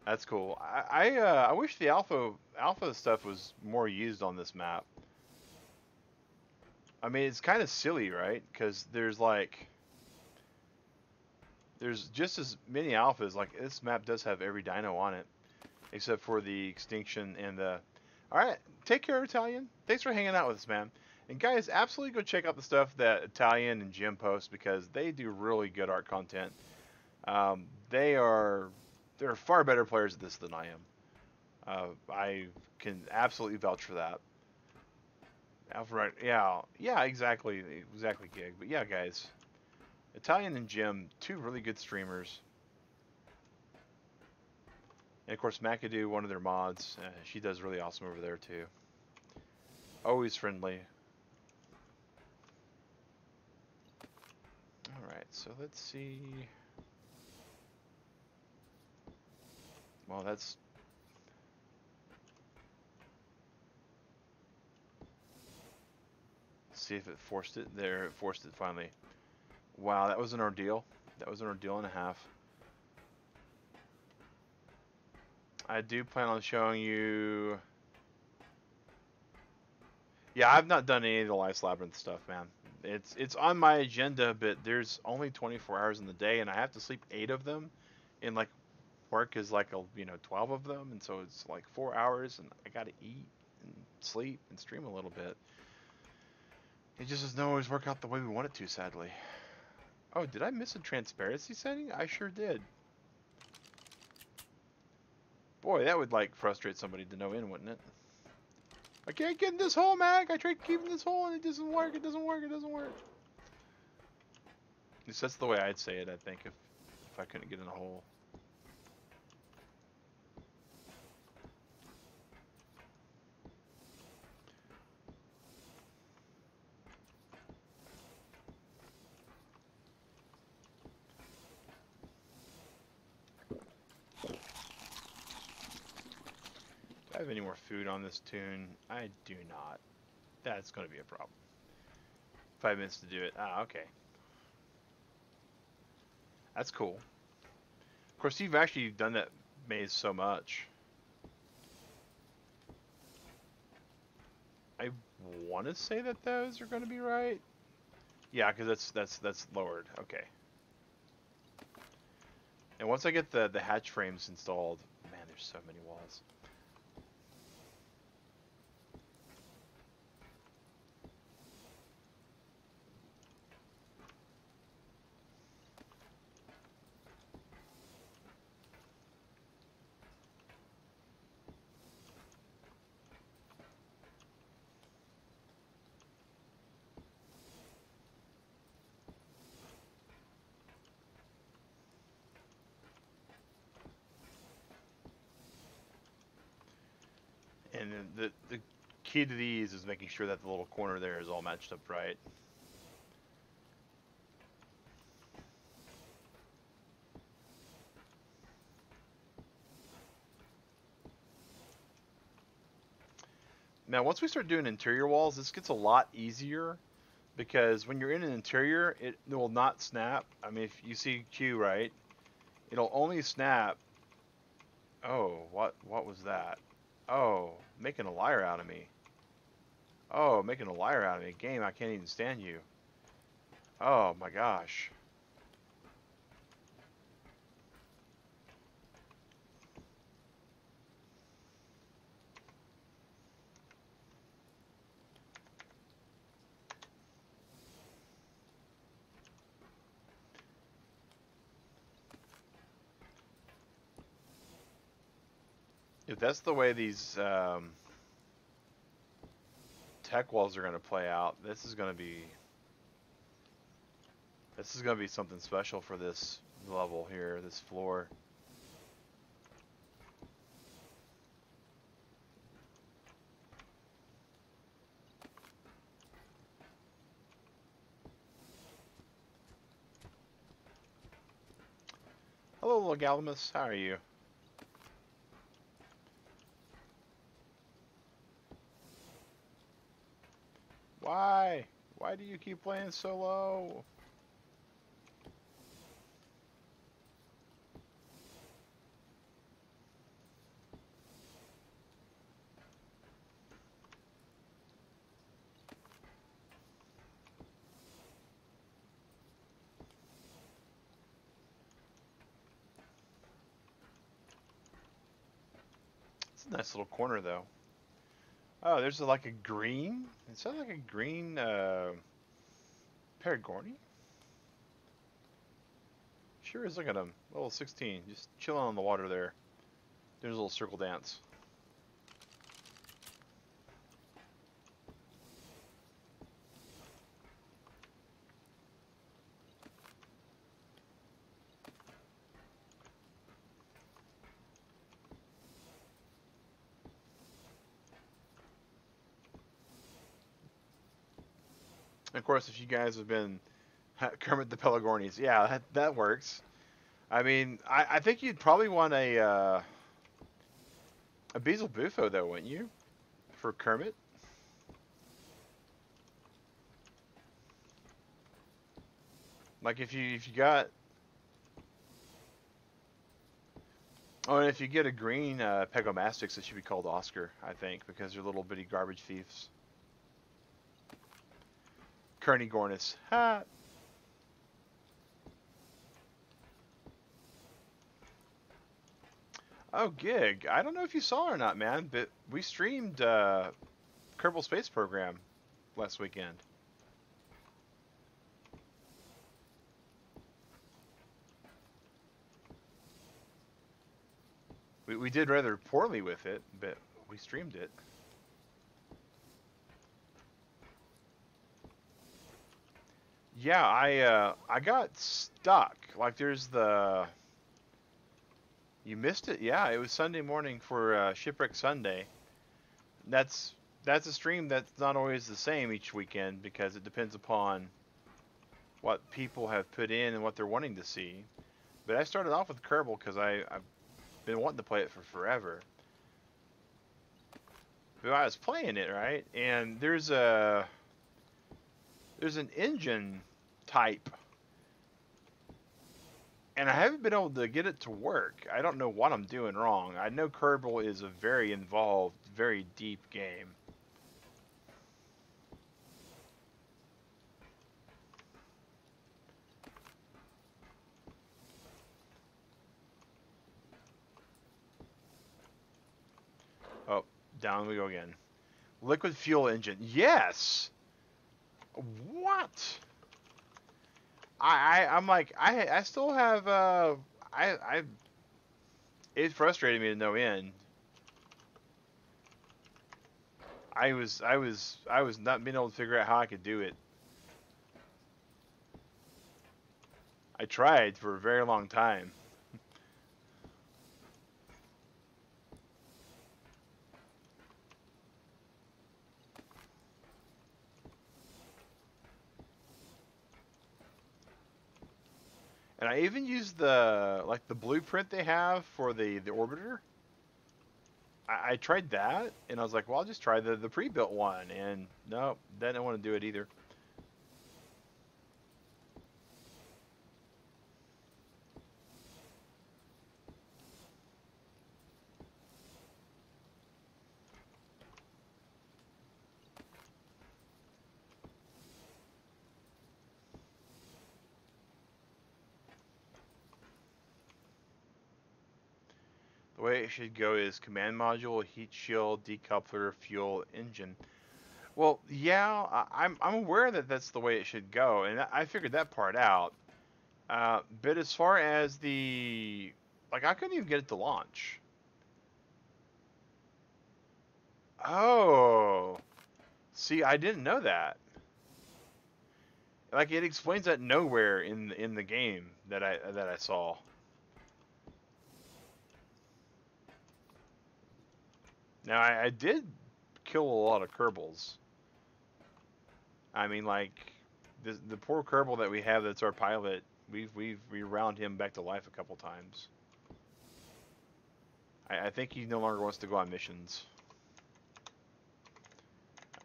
That's cool. I wish the alpha stuff was more used on this map. I mean, it's kind of silly, right? Because there's just as many alphas. Like this map does have every dino on it, except for the extinction and the. All right, take care, Italian. Thanks for hanging out with us, man. And guys, absolutely go check out the stuff that Italian and Jim post because they do really good art content. They're far better players at this than I am. I can absolutely vouch for that. Alpha, yeah, exactly, Gig. But yeah, guys, Italian and Jim, two really good streamers. And of course, McAdoo, one of their mods, she does really awesome over there too. Always friendly. Alright, so let's see. Well, that's... See if it forced it. There, it forced it finally. Wow, that was an ordeal. That was an ordeal and a half. I do plan on showing you... Yeah, I've not done any of the Life's Labyrinth stuff, man. It's on my agenda, but there's only 24 hours in the day, and I have to sleep 8 of them. And, like, work is like, 12 of them, and so it's like 4 hours, and I gotta eat and sleep and stream a little bit. It just doesn't always work out the way we want it to, sadly. Oh, did I miss a transparency setting? I sure did. Boy, that would, like, frustrate somebody to no end, wouldn't it? I can't get in this hole, Mac! I tried keeping this hole and it doesn't work, it doesn't work, it doesn't work. At least that's the way I'd say it, I think, if I couldn't get in a hole. Do I have any more food on this tune? I do not. That's going to be a problem. 5 minutes to do it. Ah, okay. That's cool. Of course, you've actually done that maze so much. I want to say that those are going to be right. Yeah, because that's lowered. Okay. And once I get the hatch frames installed, man, there's so many walls. And the key to these is making sure that the little corner there is all matched up right. Now, once we start doing interior walls, this gets a lot easier because when you're in an interior, it will not snap. I mean, if you see Q, right, it'll only snap. Oh, what was that? Oh, making a liar out of me. Oh, making a liar out of me. Game, I can't even stand you. Oh my gosh. If that's the way these tech walls are going to play out, this is going to be something special for this level here, this floor. Hello, Legalimus. How are you? Why? Why do you keep playing so low? It's a nice little corner, though. Oh, there's like a green. It sounds like a green Paragorni. Sure is. Look at him. Level 16. Just chilling on the water there. There's a little circle dance. Of course, if you guys have been Kermit the Pelagornis. Yeah, that works. I mean, I think you'd probably want a Beelzebufo Bufo though, wouldn't you? For Kermit. Like if you got oh, and if you get a green Pegomastix, it should be called Oscar, I think, because they're little bitty garbage thieves. Kearney Gornis. Ha! Oh, Gig. I don't know if you saw or not, man, but we streamed Kerbal Space Program last weekend. We did rather poorly with it, but we streamed it. Yeah, I got stuck. Like there's the you missed it. Yeah, it was Sunday morning for Shipwreck Sunday. That's a stream that's not always the same each weekend because it depends upon what people have put in and what they're wanting to see. But I started off with Kerbal because I've been wanting to play it for forever. But I was playing it, right? And there's an engine type. And I haven't been able to get it to work. I don't know what I'm doing wrong. I know Kerbal is a very involved, very deep game. Oh, down we go again. Liquid fuel engine. Yes! What? I'm like, I still have, it frustrated me to no end. I was not being able to figure out how I could do it. I tried for a very long time. And I even used the blueprint they have for the orbiter. I tried that, and I was like, well, I'll just try the pre-built one, and nope, didn't want to do it either. The way it should go is command module, heat shield, decoupler, fuel, engine. Well, yeah, I'm aware that that's the way it should go, and I figured that part out. But as far as I couldn't even get it to launch. Oh, see, I didn't know that. Like it explains that nowhere in the game that I saw. Now I did kill a lot of Kerbals. I mean, like the poor Kerbal that we have that's our pilot. We round him back to life a couple times. I think he no longer wants to go on missions.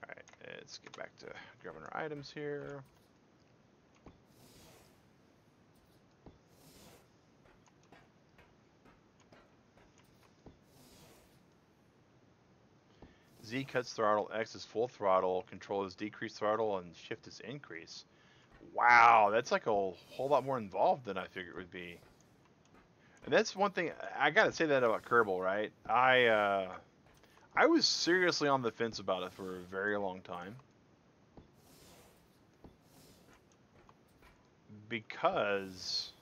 All right, let's get back to grabbing our items here. Z cuts throttle, X is full throttle, control is decreased throttle, and shift is increase. Wow, that's like a whole lot more involved than I figured it would be. And that's one thing, I gotta say that about Kerbal, right? I was seriously on the fence about it for a very long time. Because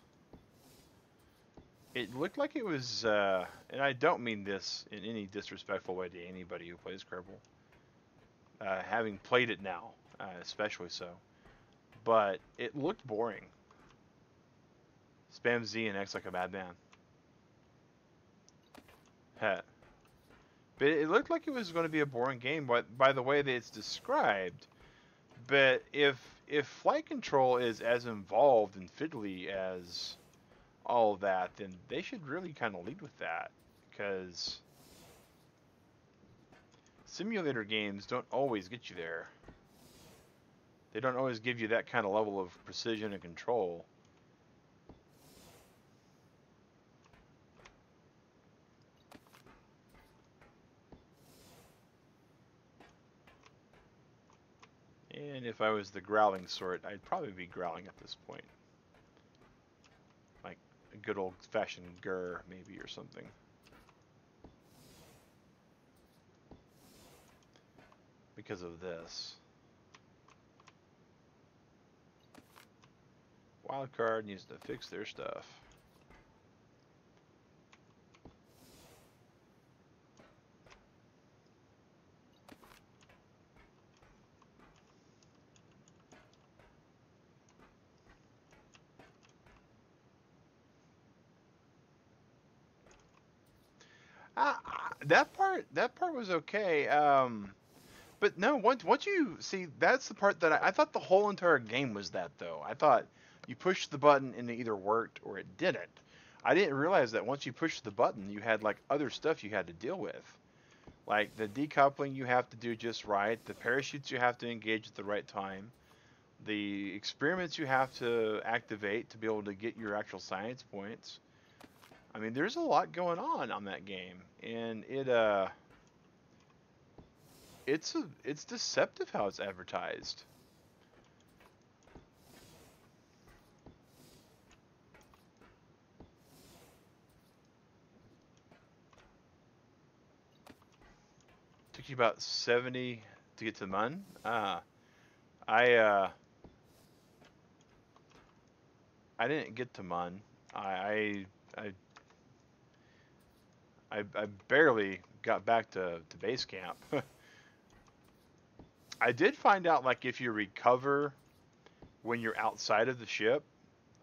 it looked like it was, and I don't mean this in any disrespectful way to anybody who plays Kerbal, having played it now, especially so, but it looked boring. Spam Z and X like a madman. But it looked like it was going to be a boring game by the way that it's described, But if flight control is as involved and fiddly as all of that, then they should really kind of lead with that, because simulator games don't always get you there. They don't always give you that kind of level of precision and control. And if I was the growling sort, I'd probably be growling at this point. Like a good old-fashioned grr, maybe, or something. Because of this. Wildcard needs to fix their stuff. That part was okay. But no, once you see, that's the part that I thought the whole entire game was that, though. I thought you pushed the button and it either worked or it didn't. I didn't realize that once you pushed the button, you had like other stuff you had to deal with. Like the decoupling you have to do just right, the parachutes you have to engage at the right time, the experiments you have to activate to be able to get your actual science points. I mean, there's a lot going on that game, and it's deceptive how it's advertised. Took you about 70 to get to Mun. I I didn't get to Mun. I I barely got back to base camp. I did find out, like, if you recover when you're outside of the ship,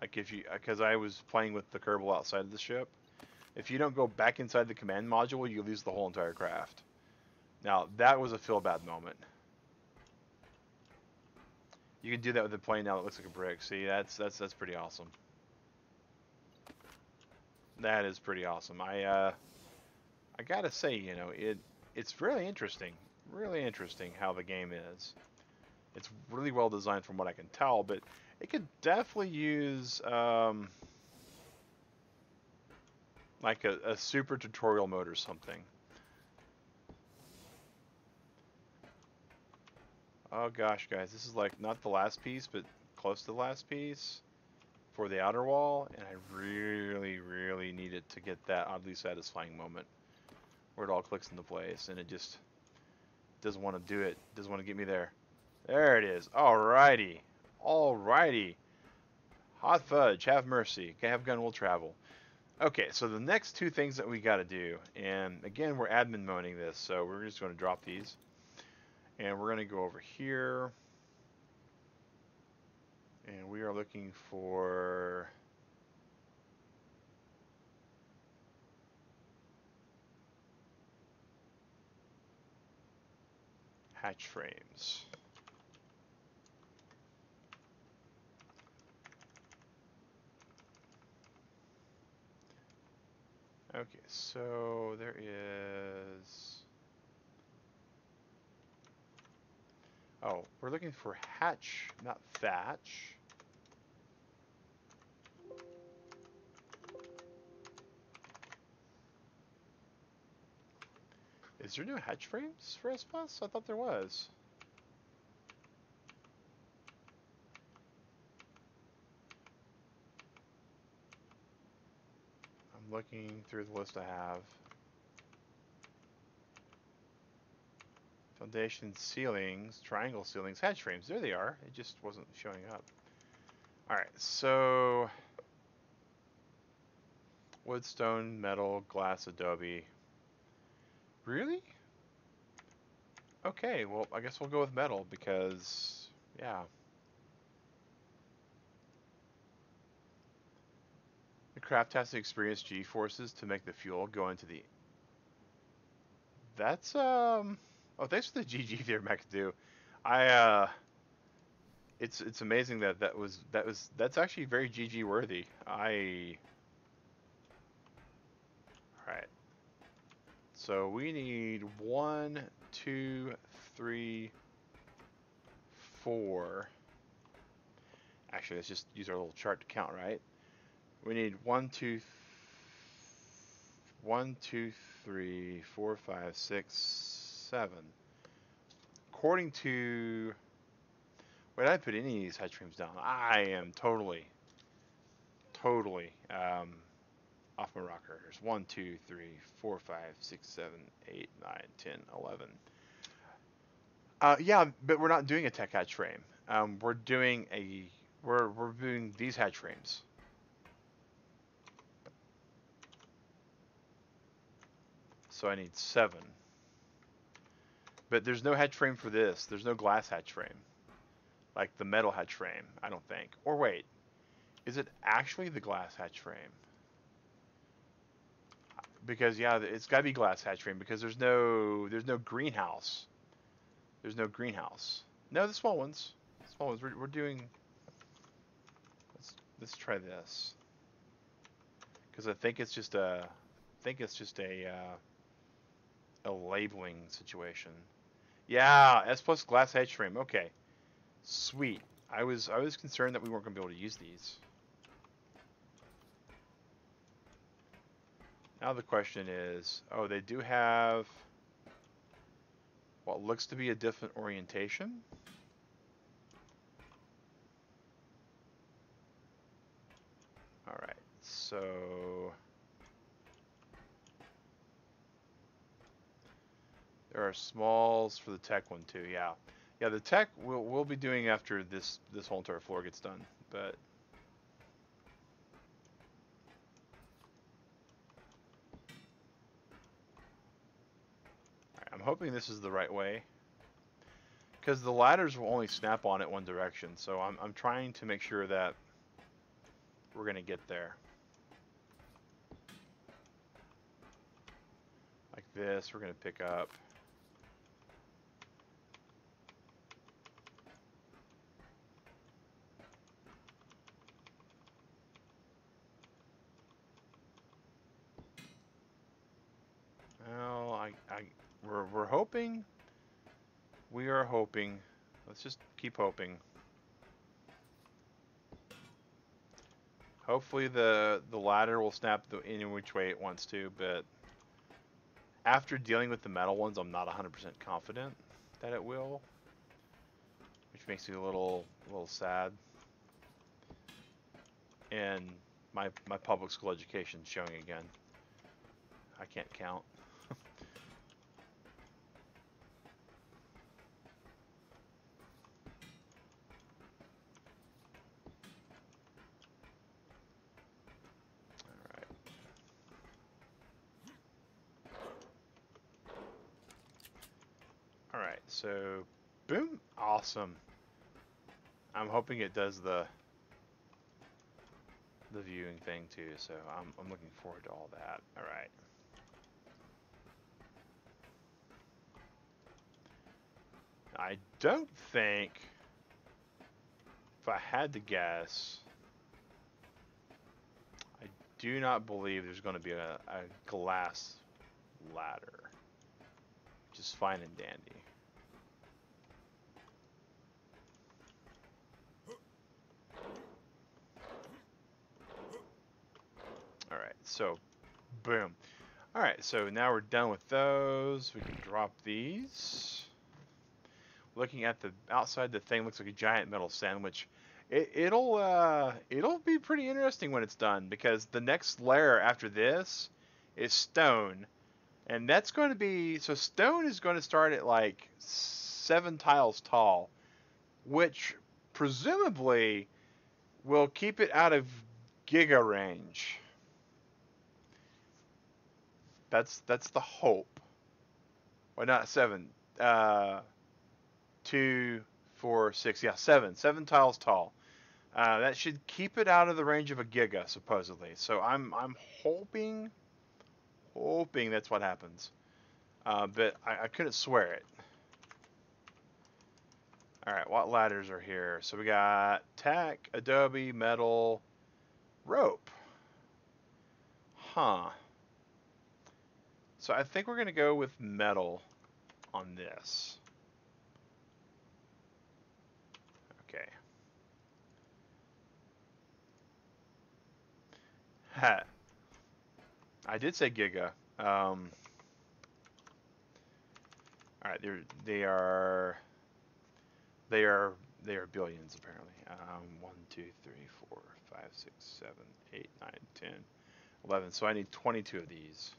like if you, because I was playing with the Kerbal outside of the ship, if you don't go back inside the command module, you lose the whole entire craft. Now that was a feel bad moment. You can do that with a plane now that looks like a brick. See, that's pretty awesome. That is pretty awesome. I gotta say, you know, it's really interesting how the game is. It's really well designed from what I can tell, but it could definitely use like a super tutorial mode or something. Oh gosh, guys, this is like not the last piece, but close to the last piece for the outer wall, and I really needed to get that oddly satisfying moment where it all clicks into place, and it just doesn't want to do it. Doesn't want to get me there. There it is. Alrighty. Alrighty. Hot fudge, have mercy. Okay, have gun will travel. Okay, so the next two things that we got to do, and again, we're admin moning this, so we're just going to drop these. And we're going to go over here. And we are looking for hatch frames. Okay, so there is... Oh, we're looking for hatch, not thatch. Is there no hatch frames for S+? I thought there was. I'm looking through the list I have. Foundation ceilings, triangle ceilings, hatch frames. There they are. It just wasn't showing up. Alright, so... wood, stone, metal, glass, adobe. Really? Okay, well, I guess we'll go with metal because, yeah. The craft has to experience G-forces to make the fuel go into the... That's, Oh, thanks for the GG there, McAdoo. I it's amazing that that's actually very GG worthy. All right. So we need 1, 2, 3, 4. Actually, let's just use our little chart to count, right? We need 1, 2, 3, 4, 5, 6, 7. According to, wait, did I put any of these hatch frames down? I am totally off my rocker. There's 1, 2, 3, 4, 5, 6, 7, 8, 9, 10, 11. Yeah, but we're not doing a tech hatch frame. We're doing these hatch frames. So I need 7. But there's no hatch frame for this. There's no glass hatch frame. Like the metal hatch frame, I don't think. Or wait, is it actually the glass hatch frame? Because yeah, it's got to be glass hatch frame because there's no greenhouse. There's no greenhouse. No, the small ones. Small ones. We're doing. Let's try this. Because I think it's just a labeling situation. Yeah, S plus glass hatch frame. Okay, sweet. I was concerned that we weren't gonna be able to use these. Now the question is, oh, they do have what looks to be a different orientation. All right, so there are smalls for the tech one too. Yeah, yeah. The tech we'll be doing after this whole entire floor gets done, but. I'm hoping this is the right way, because the ladders will only snap on it one direction. So I'm trying to make sure that we're gonna get there. Like this, we're gonna pick up. Well, we're hoping. We are hoping. Let's just keep hoping. Hopefully the ladder will snap any which way it wants to, but after dealing with the metal ones, I'm not 100% confident that it will, which makes me a little sad. And my public school education showing again. I can't count. Alright, so boom, awesome. I'm hoping it does the viewing thing too, so I'm looking forward to all that. Alright. I don't think, if I had to guess, I do not believe there's going to be a glass ladder. Which is fine and dandy. Alright, so boom. Alright, so now we're done with those. We can drop these. Looking at the outside, the thing looks like a giant metal sandwich. It'll be pretty interesting when it's done, because the next layer after this is stone, and that's going to be, so stone is going to start at like 7 tiles tall, which presumably will keep it out of giga range. That's the hope. Well, not 7. 2, 4, 6. Yeah, 7 tiles tall. That should keep it out of the range of a giga, supposedly. So I'm hoping that's what happens. But I couldn't swear it. All right, what ladders are here? So we got tack, adobe, metal, rope. Huh. So I think we're going to go with metal on this. Okay. Ha. I did say giga. All right, they are they are billions apparently. 1, 2, 3, 4, 5, 6, 7, 8, 9, 10, 11. So I need 22 of these,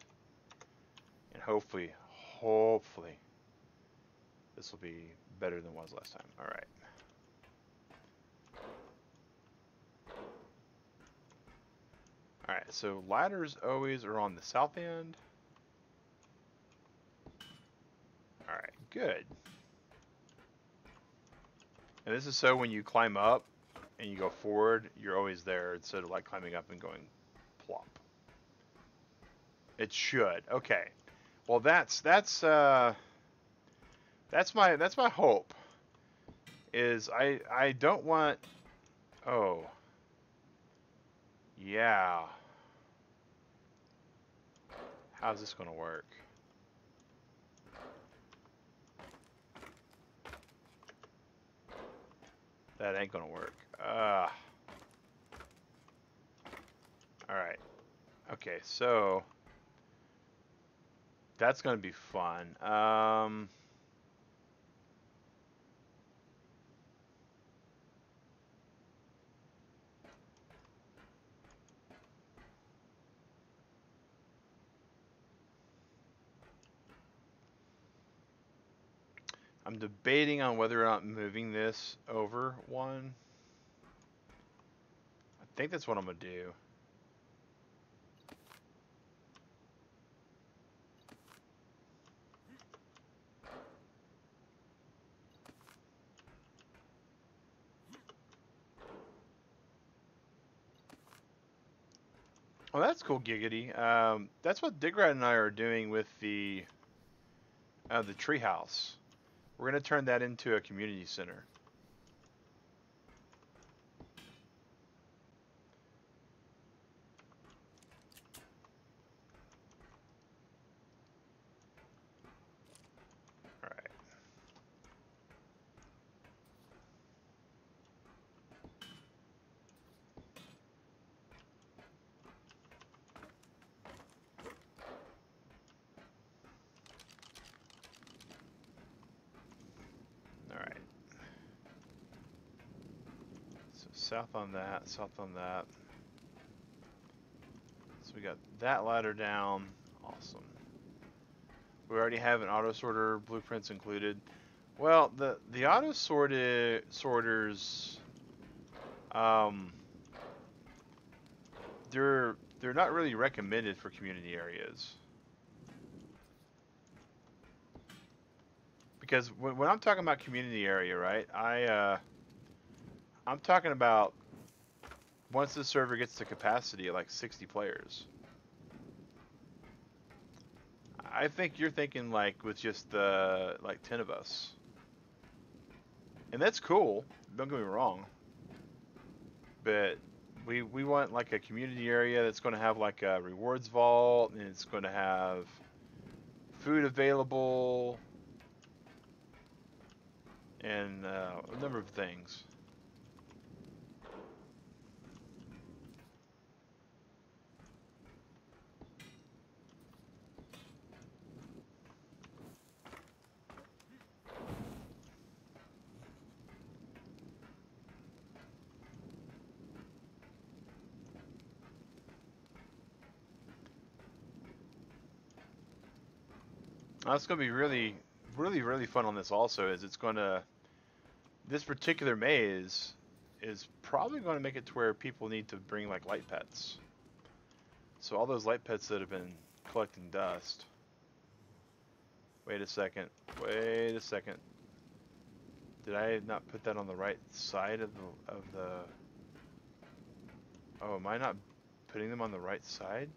and hopefully this will be better than it was last time. All right. All right. So ladders always are on the south end. All right. Good. And this is so when you climb up and you go forward, you're always there instead of like climbing up and going plop. It should. Okay. Well, that's my hope. Is I don't want. Oh. Yeah. How's this gonna work? That ain't gonna work. All right. Okay, so that's gonna be fun. I'm debating on whether or not moving this over one. I think that's what I'm gonna do. Oh, that's cool, Giggity. That's what Digrat and I are doing with the treehouse. We're gonna turn that into a community center. All right. All right. So south on that, south on that. So we got that ladder down. Awesome. We already have an auto sorter, blueprints included. Well, the auto sorters, they're not really recommended for community areas. Because when I'm talking about community area, right, I'm talking about once the server gets to capacity at like 60 players. I think you're thinking like with just like 10 of us. And that's cool, don't get me wrong. But we want like a community area that's going to have like a rewards vault, and it's going to have food available, and a number of things. It's going to be really fun on this also, is it's going to, this particular maze is probably going to make it to where people need to bring like light pets. So all those light pets that have been collecting dust. Wait a second. Wait a second. Did I not put that on the right side of the Oh, am I not putting them on the right side?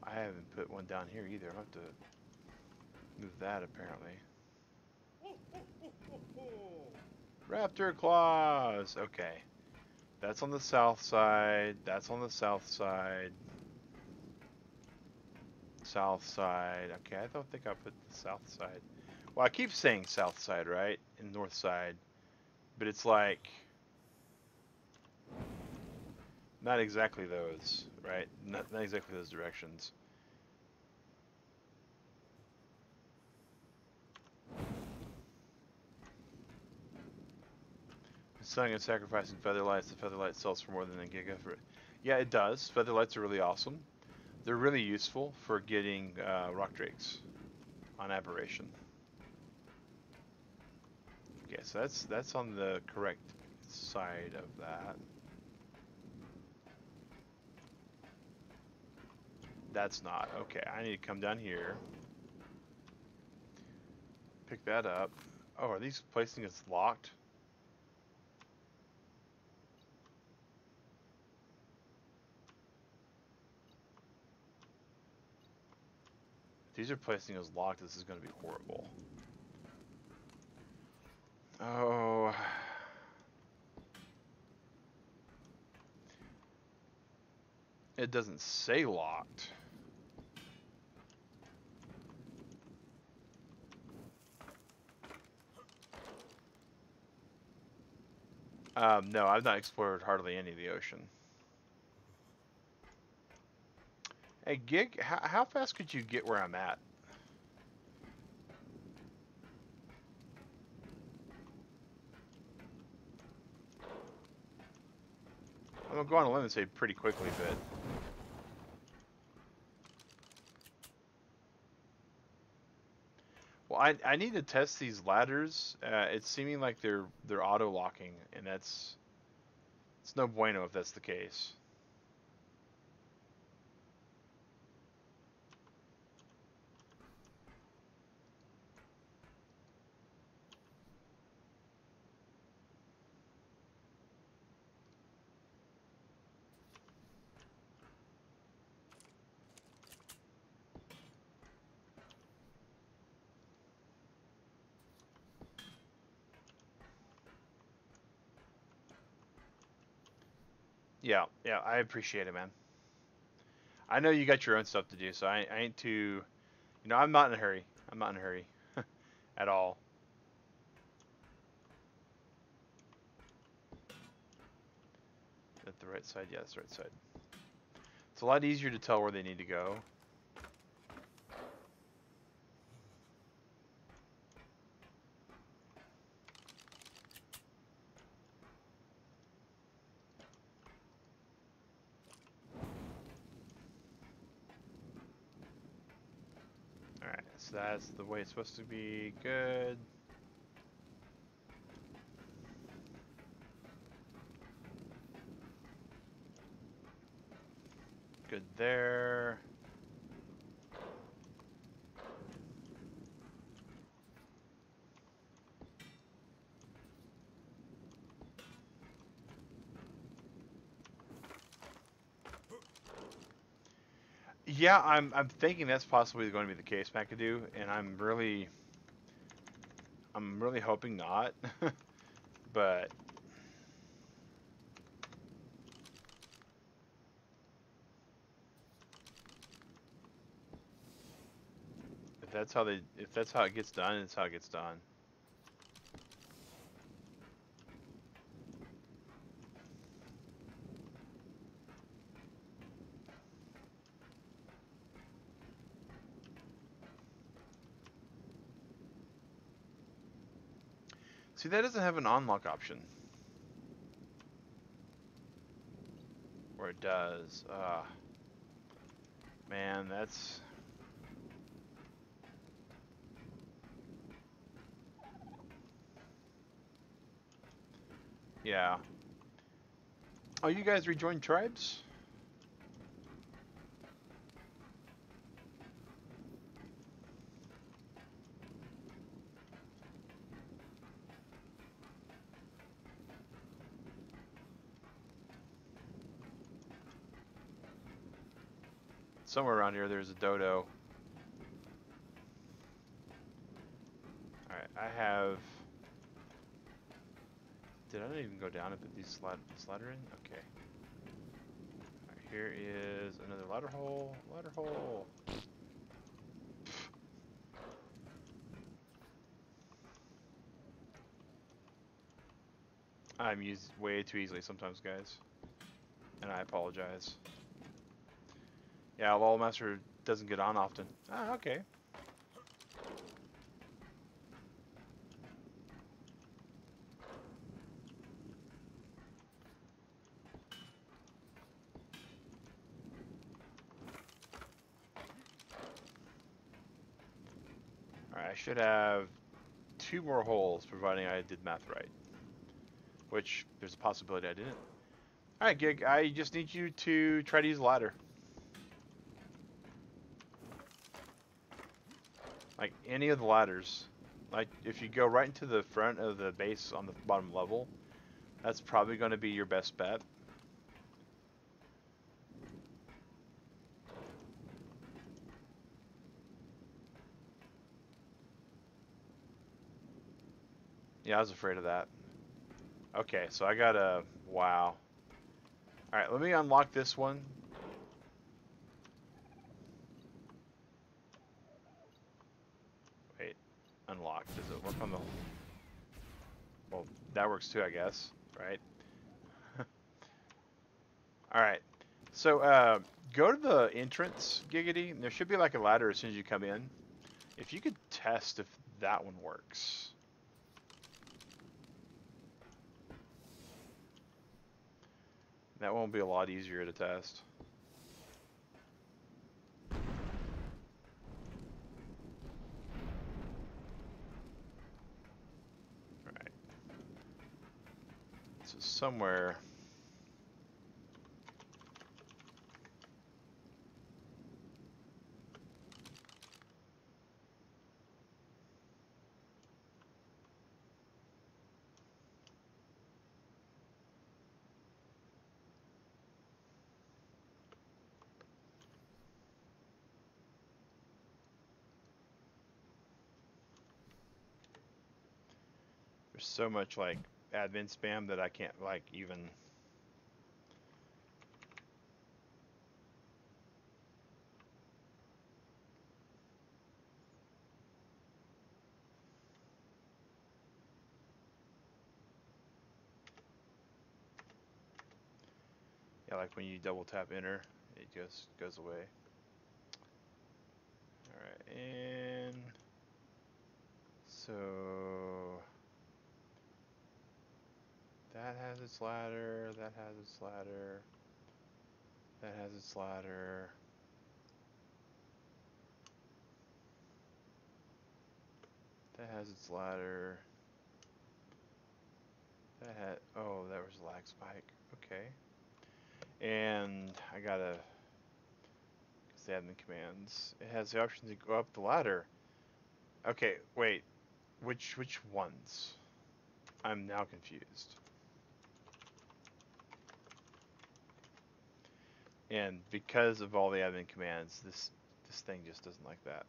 I haven't put one down here either. I'll have to Move that apparently. Raptor claws. Okay. That's on the south side. That's on the south side. South side. Okay, I don't think I put the south side. Well, I keep saying south side, right? And north side. But it's like not exactly those, right? Not exactly those directions. Selling and sacrificing featherlights. The featherlight sells for more than a giga. Yeah, it does. Featherlights are really awesome. They're really useful for getting rock drakes on aberration. Okay, so that's on the correct side of that. That's not. Okay, I need to come down here. Pick that up. Oh, are these placing us locked? If these are placing us locked, this is going to be horrible. Oh. It doesn't say locked. No, I've not explored hardly any of the ocean. Hey, Gig, how fast could you get where I'm at? I'm gonna go on a limb and say pretty quickly, but well, I need to test these ladders. It's seeming like they're auto locking, and it's no bueno if that's the case. Yeah, I appreciate it, man. I know you got your own stuff to do, so I ain't too, I'm not in a hurry. I'm not in a hurry at all. At the right side, yeah, that's the right side. It's a lot easier to tell where they need to go. Alright, so that's the way it's supposed to be. Good. Good there. Yeah, I'm thinking that's possibly going to be the case, McAdoo, and I'm really hoping not. But if that's how it gets done, it's how it gets done. See, that doesn't have an unlock option. Or it does. Man, that's... Yeah. Oh, you guys rejoined tribes? Somewhere around here there's a dodo. I have... Did I not even go down and put these ladder in? Okay. Alright, here is another ladder hole. Ladder hole. I'm used way too easily sometimes, guys. And I apologize. Yeah, Lawmaster doesn't get on often. Ah, okay. Alright, I should have 2 more holes, providing I did math right. Which, there's a possibility I didn't. Alright, Gig, I just need you to try to use a ladder. Like, any of the ladders. Like, if you go right into the front of the base on the bottom level, that's probably going to be your best bet. Yeah, I was afraid of that. Okay, so I got a... Wow. Alright, let me unlock this one. Wait, unlock. Does it work on the... Well, that works too, I guess, right? Alright, so go to the entrance, Giggity, and there should be like a ladder as soon as you come in. If you could test if that one works. That one will be a lot easier to test. Alright. So somewhere... There's so much like admin spam that I can't like even... Yeah, like when you double tap enter, it just goes away. Alright, and... So... That has its ladder, that has its ladder, that has its ladder. That has its ladder. That had... Oh, that was a lag spike. Okay. And I gotta... It's the admin commands. It has the option to go up the ladder. Okay, wait. Which ones? I'm now confused. And because of all the admin commands, this thing just doesn't like that.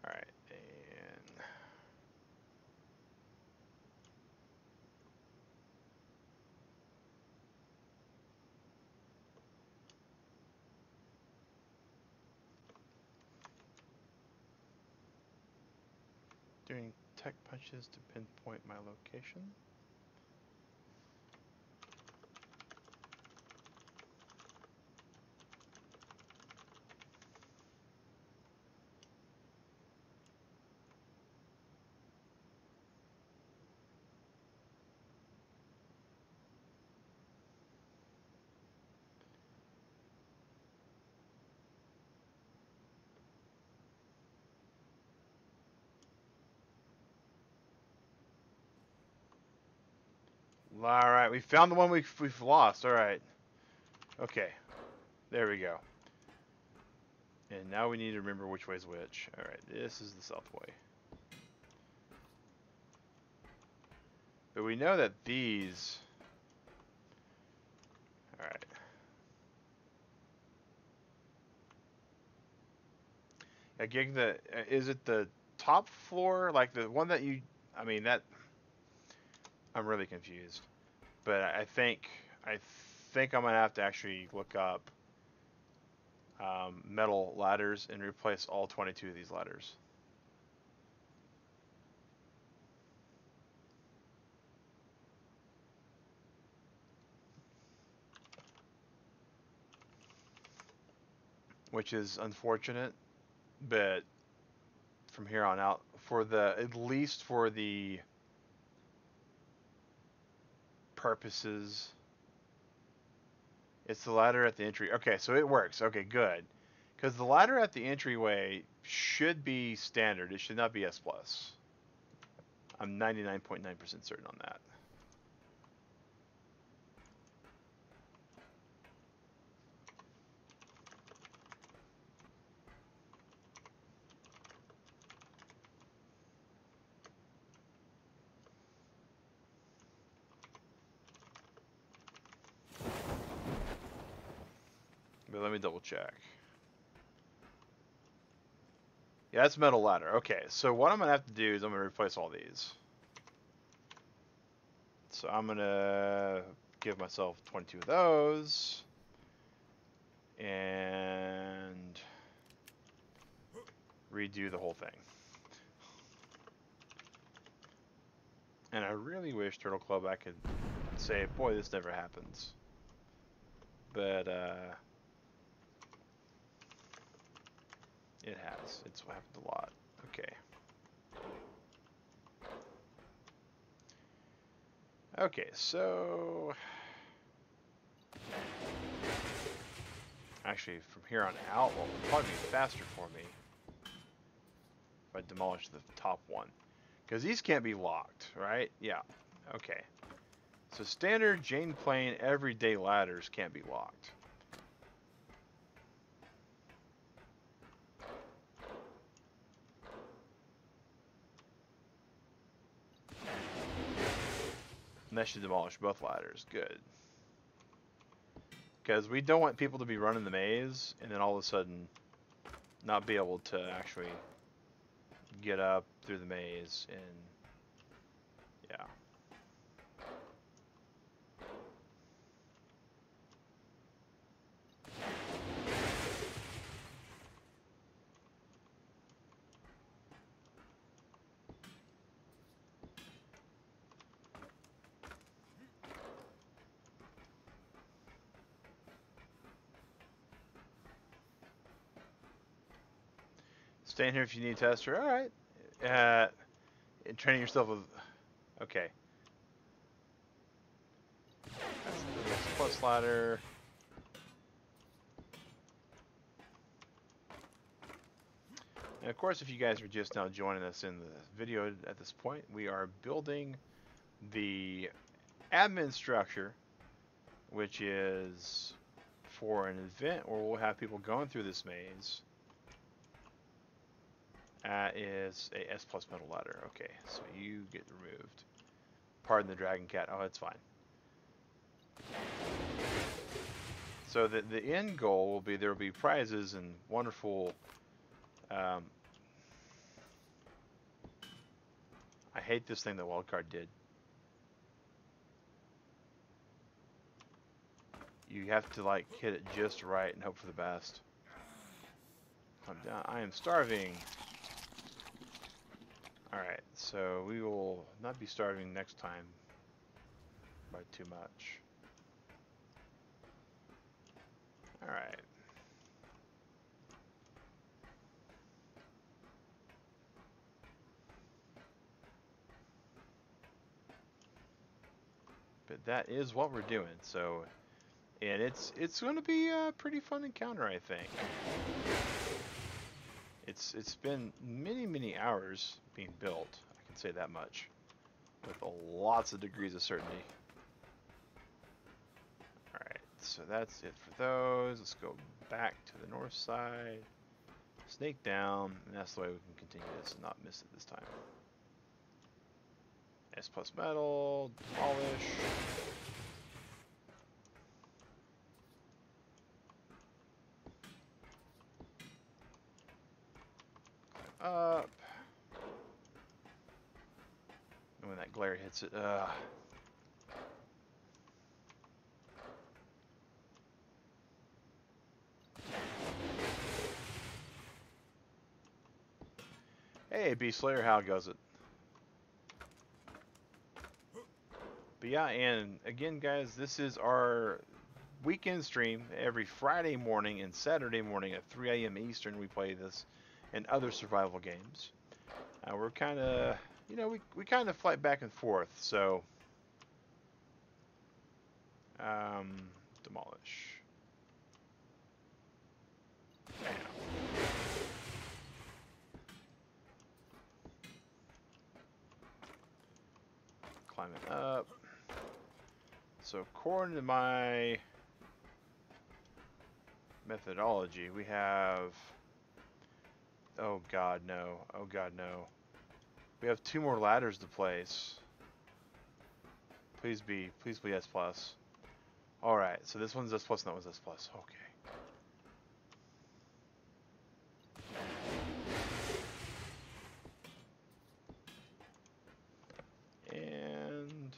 Alright, and... Doing tech punches to pinpoint my location. Alright, we found the one we've lost. Alright. Okay. There we go. And now we need to remember which way's which. Alright, this is the south way. But we know that these... Alright. A gig that is it the top floor, like the one that you? I mean that. I'm really confused, but I think I'm gonna have to actually look up metal ladders and replace all 22 of these ladders. Which is unfortunate, but from here on out, at least for the purposes, it's the ladder at the entry. Okay, so it works. Okay, good. Because the ladder at the entryway should be standard. It should not be S+. I'm 99.9% certain on that. But let me double check. Yeah, that's metal ladder. Okay, so what I'm going to have to do is I'm going to replace all these. So I'm going to give myself 22 of those. And redo the whole thing. And I really wish Turtle Club I could say, boy, this never happens. But, it has. It's happened a lot. Okay. Okay, so... Actually, from here on out, well, it'll probably be faster for me if I demolish the top one. Because these can't be locked, right? Yeah. Okay. So standard Jane Plain everyday ladders can't be locked. And that should demolish both ladders. Good. Because we don't want people to be running the maze and then all of a sudden not be able to actually get up through the maze and yeah. Staying here if you need a tester. All right. And training yourself with. Okay. That's the next plus ladder. And of course, if you guys are just now joining us in the video at this point, we are building the admin structure, which is for an event where we'll have people going through this maze. Is a S+ metal ladder. Okay, so you get removed. Pardon the dragon cat. Oh, that's fine. So the end goal will be there will be prizes and wonderful. I hate this thing that Wildcard did. You have to like hit it just right and hope for the best. I'm down. I am starving. Alright, so we will not be starving next time by too much. Alright. But that is what we're doing, so... And it's going to be a pretty fun encounter, I think. It's been many hours being built, I can say that much, with lots of degrees of certainty. Alright, so that's it for those. Let's go back to the north side, snake down, and that's the way we can continue this and not miss it this time. S+ metal, demolish. up. And when that glare hits it, Hey, Beast Slayer, how goes it? But yeah, and again, guys, this is our weekend stream every Friday morning and Saturday morning at 3 a.m. Eastern. We play this and other survival games. We're kind of, we kind of fight back and forth. So, demolish. Bam. Climbing up. So according to my methodology, we have... Oh god, no. Oh god, no. We have 2 more ladders to place. Please be S+. Alright, so this one's S+, and that one's S+. Okay. And...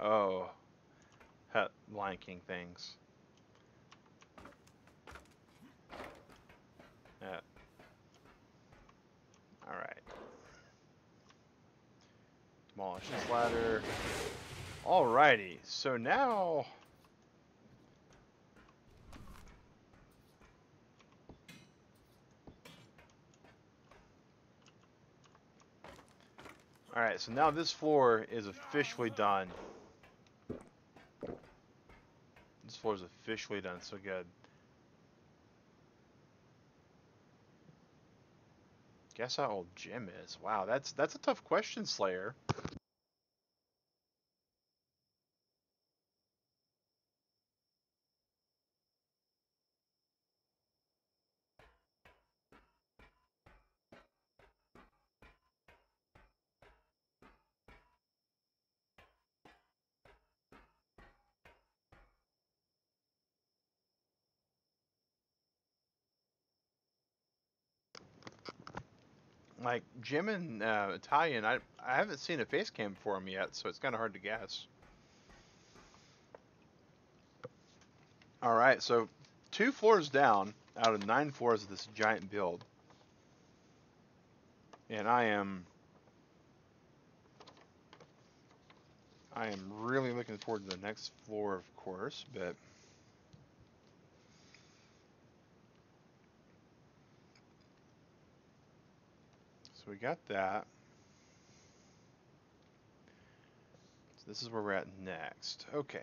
Oh. Lion King things. Yeah. Alright. Demolish this ladder. Alrighty, so now... Alright, so now this floor is officially done. This floor is officially done, so good. Guess how old Jim is. Wow, that's a tough question, Slayer. Like, Jim and Italian, I haven't seen a face cam for him yet, so it's kind of hard to guess. Alright, so 2 floors down out of 9 floors of this giant build. And I am really looking forward to the next floor, of course, but... So we got that. So this is where we're at next. Okay.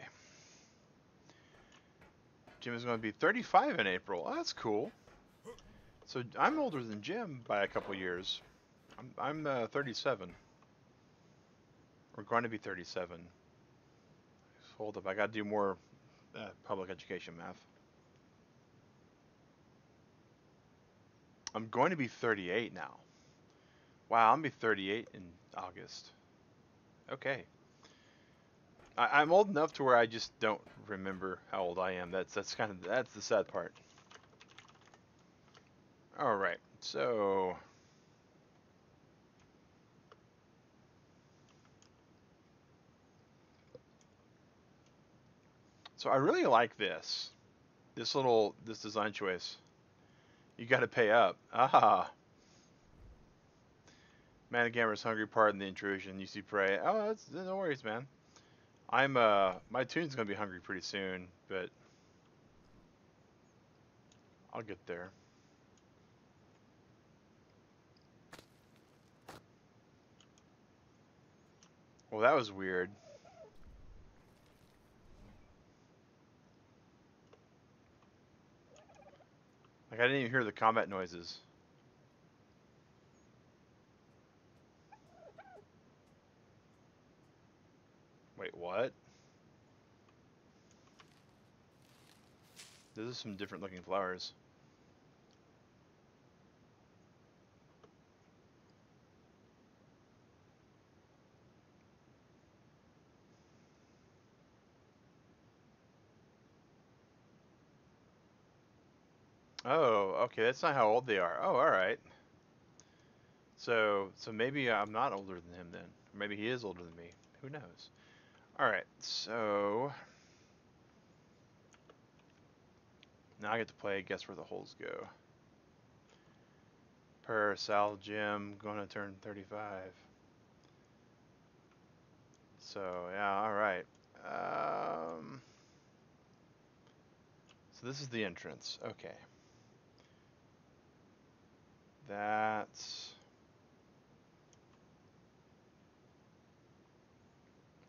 Jim is going to be 35 in April. Oh, that's cool. So I'm older than Jim by a couple years. I'm 37. We're going to be 37. Hold up, I got to do more public education math. I'm going to be 38 now. Wow, I'm going to be 38 in August. Okay. I'm old enough to where I just don't remember how old I am. That's the sad part. All right, so I really like this design choice. You got to pay up. Ah. Man of Gamera's hungry. Pardon the intrusion. You see prey. Oh, that's no worries, man. My tune's gonna be hungry pretty soon, but I'll get there. Well, that was weird. Like, I didn't even hear the combat noises. Wait, what? Those are some different looking flowers. Oh, okay, that's not how old they are. Oh, all right. So maybe I'm not older than him then. Or maybe he is older than me. Who knows? All right, so now I get to play Guess Where the Holes Go. Per Sal Jim, gonna turn 35. So yeah, all right. So this is the entrance. Okay. That's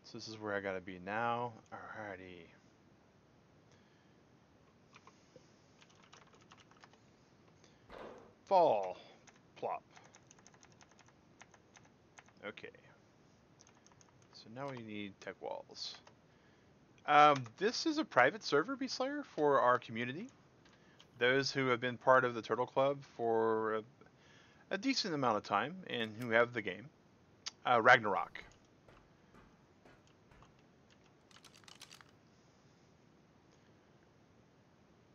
so this is where I gotta be now. Alrighty. Fall. Plop. Okay. So now we need tech walls. This is a private server, Beastslayer, for our community. Those who have been part of the Turtle Club for a decent amount of time and who have the game. Ragnarok.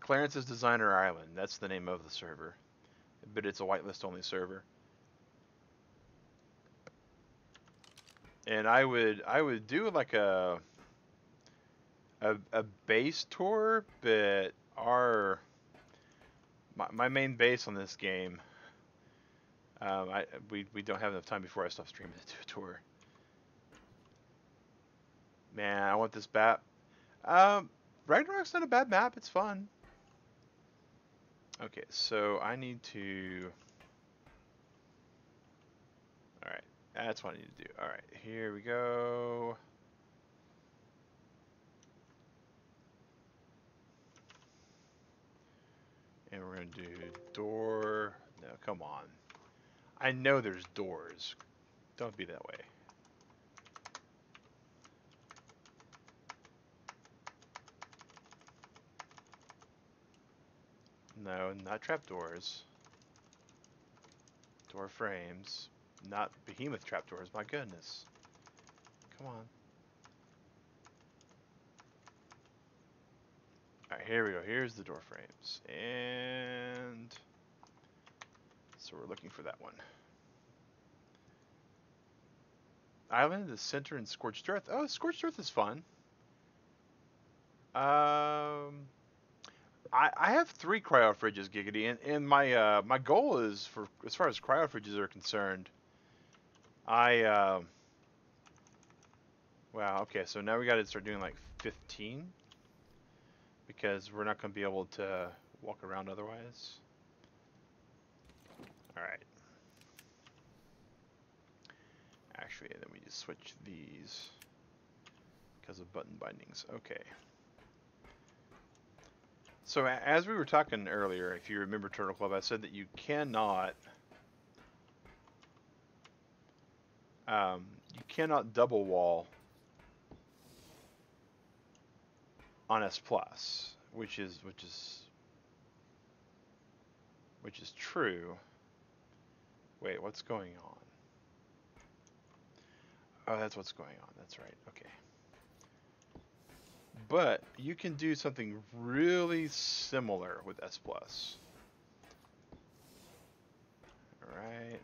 Clarence's Designer Island. That's the name of the server, but it's a whitelist only server. And I would do like a base tour, but my main base on this game, we don't have enough time before I stop streaming to do a tour. Man, I want this map. Ragnarok's not a bad map. It's fun. Okay, so I need to. All right, that's what I need to do. All right, here we go. And we're gonna do door. No, come on. I know there's doors. Don't be that way. No, not trapdoors. Door frames. Not behemoth trapdoors, my goodness. Come on. Alright, here we go. Here's the door frames. And so we're looking for that one. Island, the center, and Scorched Earth. Oh, Scorched Earth is fun. I have 3 cryo fridges, Giggity, and my goal is for as far as cryo fridges are concerned. Wow, okay, so now we got to start doing like 15 because we're not going to be able to walk around otherwise. All right. Actually, then we just switch these because of button bindings. Okay. So as we were talking earlier, if you remember Turtle Club, I said that you cannot double wall on S Plus, which is true. Wait, what's going on? Oh, that's what's going on. That's right. Okay. But you can do something really similar with S Plus. All right.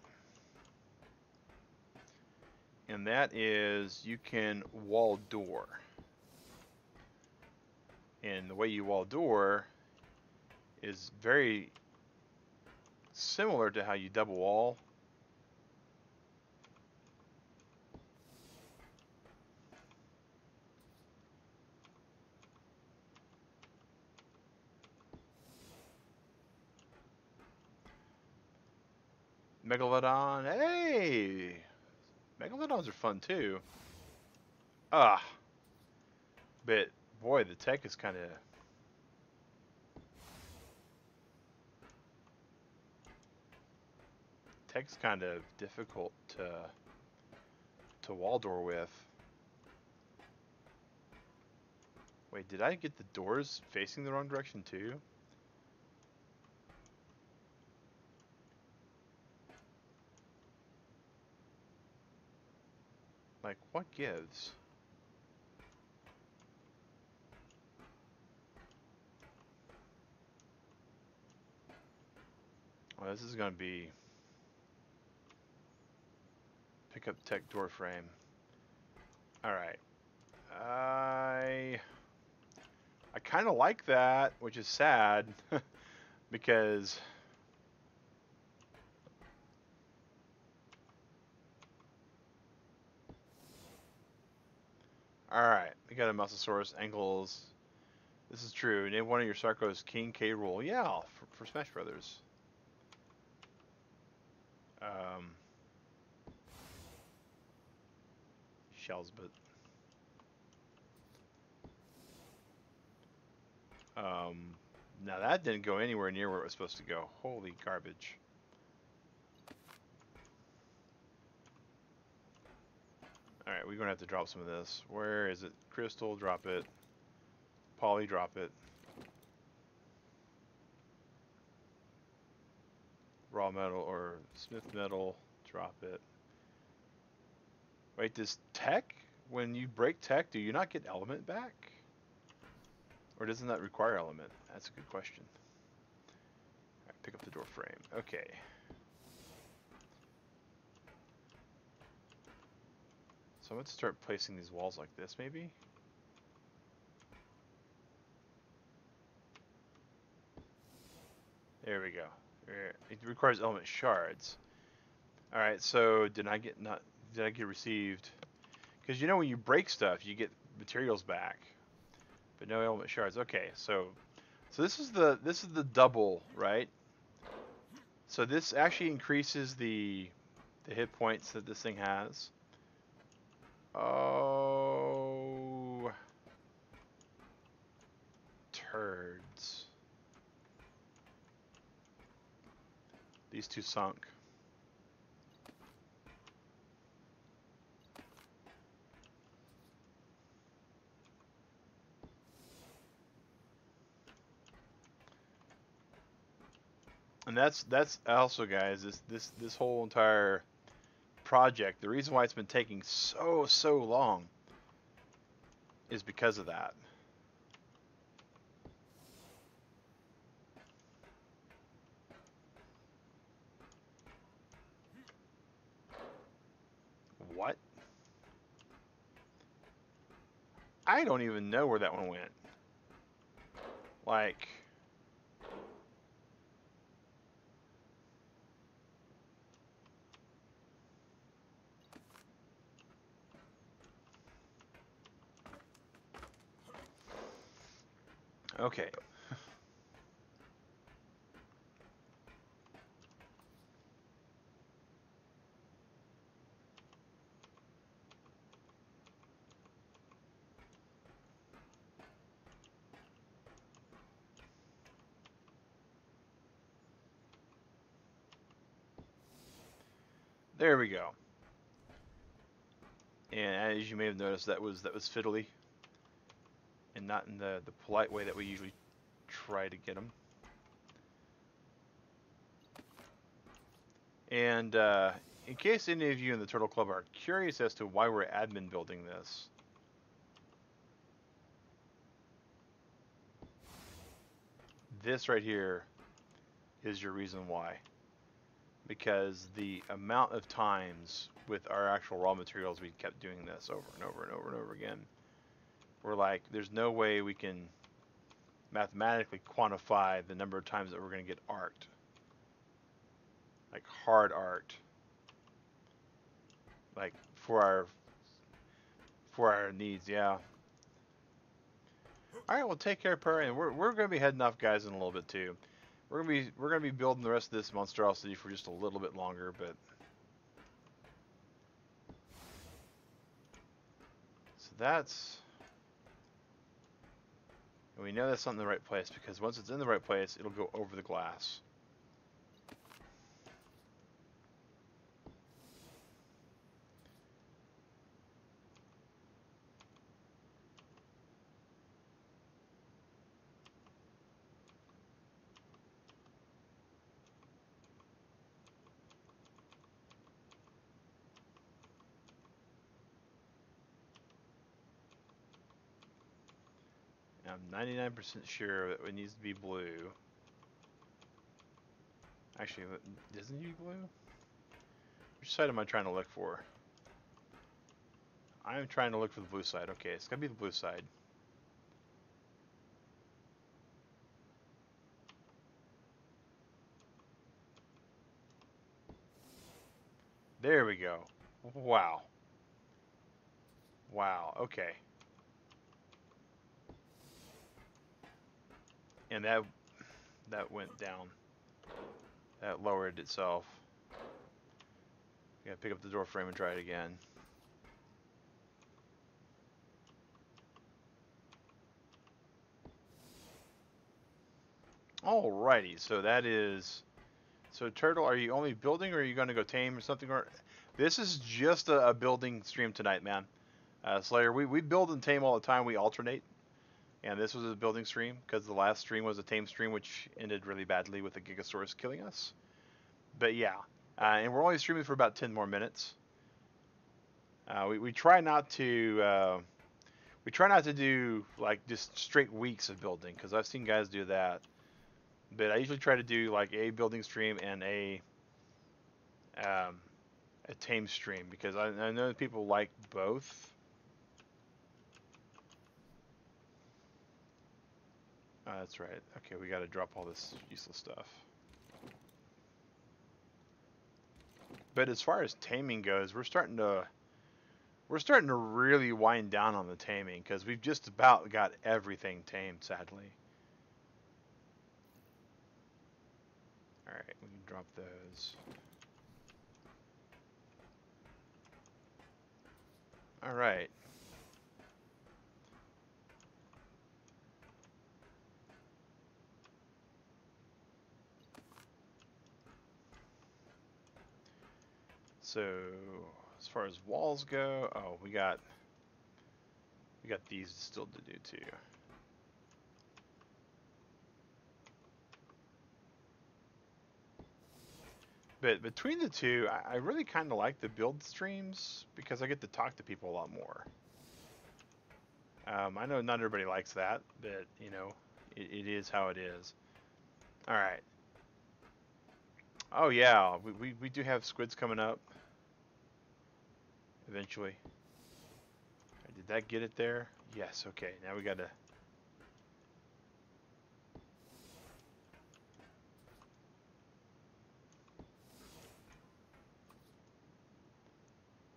And that is you can wall door. And the way you wall door is very similar to how you double wall. Megalodon, hey! Megalodons are fun too. Ah, but boy, the tech is kind of difficult to wall door with. Wait, did I get the doors facing the wrong direction too? Like, what gives? Well, this is going to be pick up tech door frame. All right. I kind of like that, which is sad because all right, we got a Mosasaurus angles. This is true. Name one of your Sarco's King K rule. Yeah, for Smash Brothers. Shells, but now that didn't go anywhere near where it was supposed to go. Holy garbage. Alright, we're gonna have to drop some of this. Where is it? Crystal, drop it. Poly, drop it. Raw metal or smith metal, drop it. Wait, does tech, when you break tech, do you not get element back? Or doesn't that require element? That's a good question. Alright, pick up the door frame. Okay. So I'm going to start placing these walls like this, maybe? There we go. It requires element shards. All right, so did I get received? Because you know when you break stuff, you get materials back, but no element shards. Okay, so this is the double, right? So this actually increases the hit points that this thing has. Oh, turds. These two sunk. And that's also, guys, this whole entire project, the reason why it's been taking so long is because of that. What? I don't even know where that one went. Like, okay. There we go. And as you may have noticed, that was fiddly, and not in the polite way that we usually try to get them. And in case any of you in the Turtle Club are curious as to why we're admin building this right here is your reason why. Because the amount of times with our actual raw materials we kept doing this over and over and over and over again, we're like, there's no way we can mathematically quantify the number of times that we're going to get arced. Like hard arced. Like for our needs, yeah. All right, well, take care, Perry, and we're going to be heading off, guys, in a little bit too. We're gonna be building the rest of this monstrosity for just a little bit longer, but so that's, and we know that's not in the right place because once it's in the right place, it'll go over the glass. I'm 99% sure that it needs to be blue. Actually, doesn't you glue? Which side am I trying to look for? I'm trying to look for the blue side. Okay, it's gotta be the blue side. There we go. Wow. Wow, okay. And that went down. That lowered itself. Gotta pick up the door frame and try it again. Alrighty, so that is... So Turtle, are you only building or are you gonna go tame or something? Or this is just a building stream tonight, man. Slayer, we build and tame all the time. We alternate. And this was a building stream because the last stream was a tame stream, which ended really badly with the Gigasaurus killing us. But yeah, and we're only streaming for about 10 more minutes. We try not to do like just straight weeks of building because I've seen guys do that. But I usually try to do like a building stream and a tame stream because I know people like both. That's right. Okay, we got to drop all this useless stuff. But as far as taming goes, we're starting to really wind down on the taming because we've just about got everything tamed, sadly. All right, we can drop those. All right. So, as far as walls go, oh, we got these still to do too. But between the two, I really kind of like the build streams because I get to talk to people a lot more. I know not everybody likes that, but you know, it is how it is. All right. Oh yeah, we do have squids coming up. Eventually. Did that get it there? Yes, okay. Now we gotta...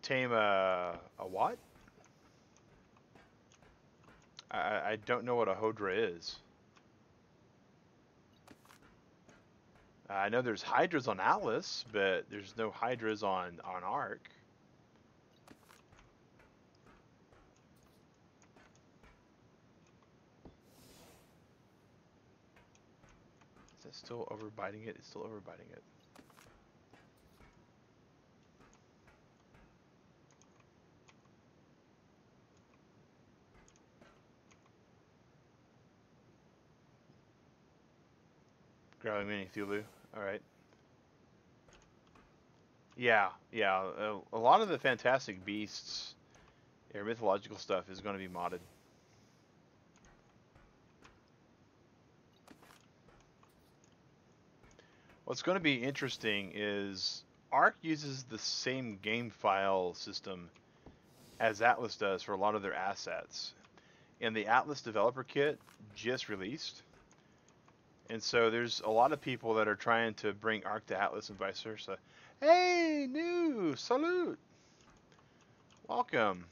Tame a what? I don't know what a Hodra is. I know there's Hydras on Atlas, but there's no Hydras on ARK. Is that still overbiting it? It's still overbiting it. Growling Mini Thulu. Alright. Yeah. A lot of the Fantastic Beasts or mythological stuff is going to be modded. What's going to be interesting is ARK uses the same game file system as Atlas does for a lot of their assets. And the Atlas developer kit just released. And so there's a lot of people that are trying to bring ARK to Atlas and vice versa. Hey, new! Salute! Welcome.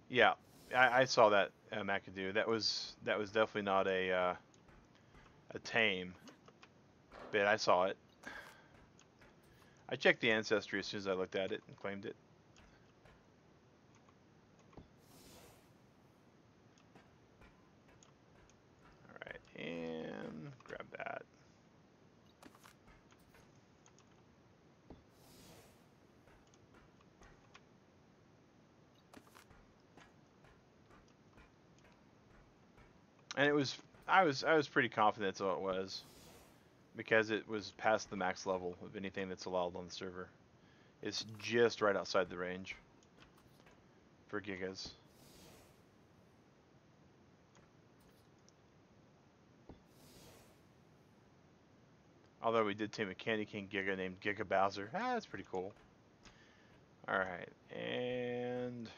Yeah, I saw that, McAdoo. That was definitely not a tame, but I saw it. I checked the ancestry as soon as I looked at it and claimed it. Alright, and grab that. And it was, I was pretty confident that's all it was, because it was past the max level of anything that's allowed on the server. It's just right outside the range for gigas. Although we did tame a Candy King Giga named Giga Bowser. Ah, that's pretty cool. Alright, and...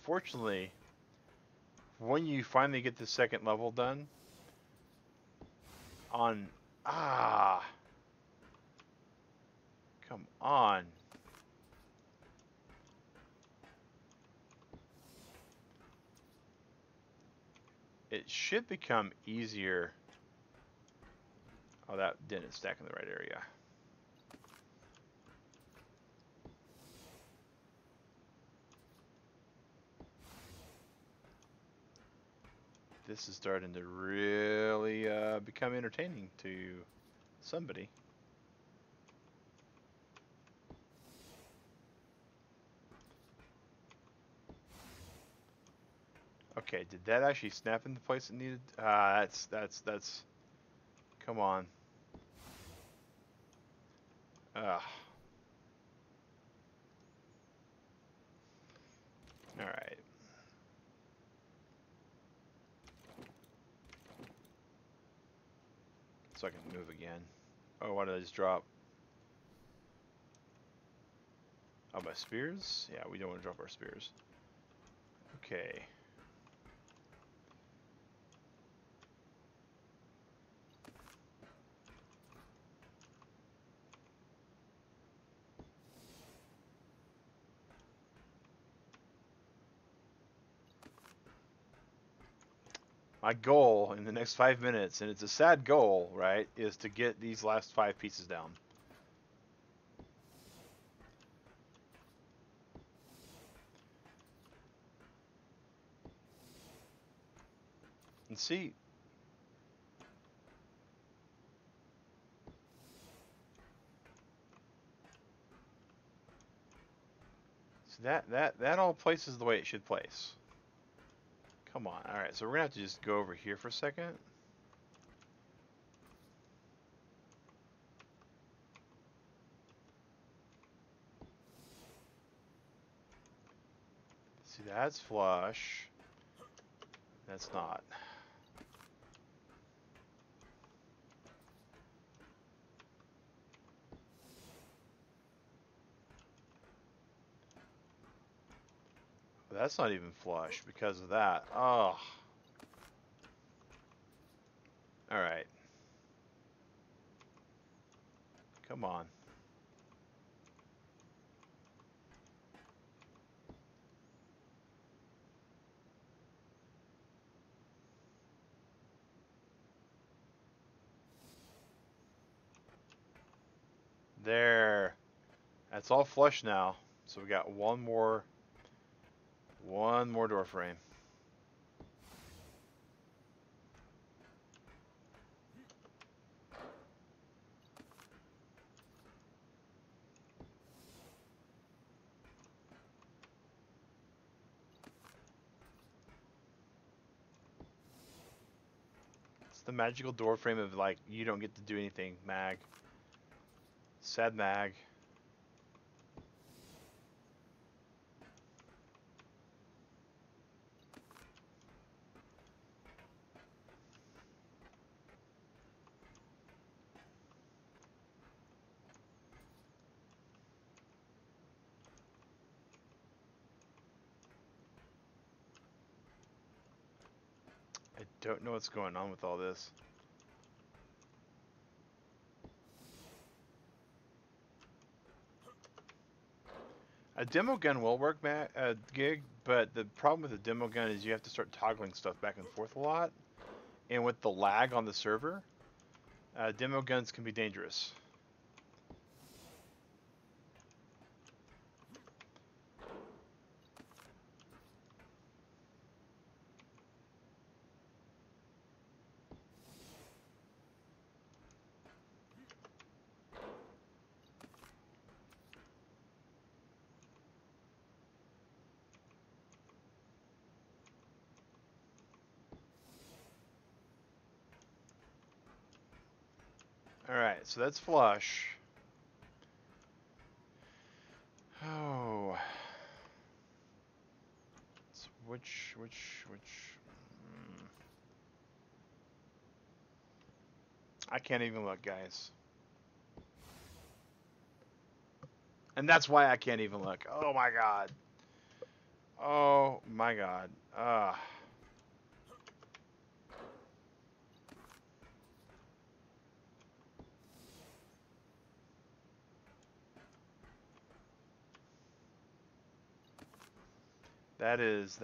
Fortunately, when you finally get the second level done, on... Ah! Come on. It should become easier. Oh, that didn't stack in the right area. This is starting to really become entertaining to somebody. Okay, did that actually snap in the place it needed? That's. Come on. Ugh. All right. So I can move again. Oh, why did I just drop? Oh, my spears? Yeah, we don't want to drop our spears. Okay. My goal in the next 5 minutes, and it's a sad goal, right, is to get these last 5 pieces down. And see, that all places the way it should place. Come on. All right, so we're gonna have to just go over here for a second. See, that's flush. That's not. That's not even flush because of that. Oh. Alright. Come on. There. That's all flush now. So we got one more door frame. It's the magical door frame of like you don't get to do anything, Mag. Sad Mag. I don't know what's going on with all this. A demo gun will work, Gig, but the problem with a demo gun is you have to start toggling stuff back and forth a lot. And with the lag on the server, demo guns can be dangerous. Alright, so that's flush. Oh. which? I can't even look, guys. And that's why I can't even look. Oh my god. Oh my god. That is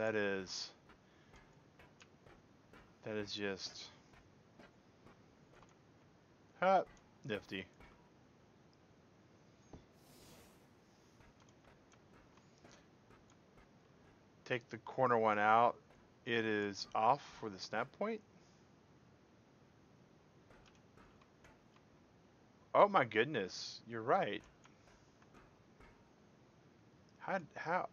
just nifty. Take the corner one out. It is off for the snap point. Oh my goodness, you're right. How?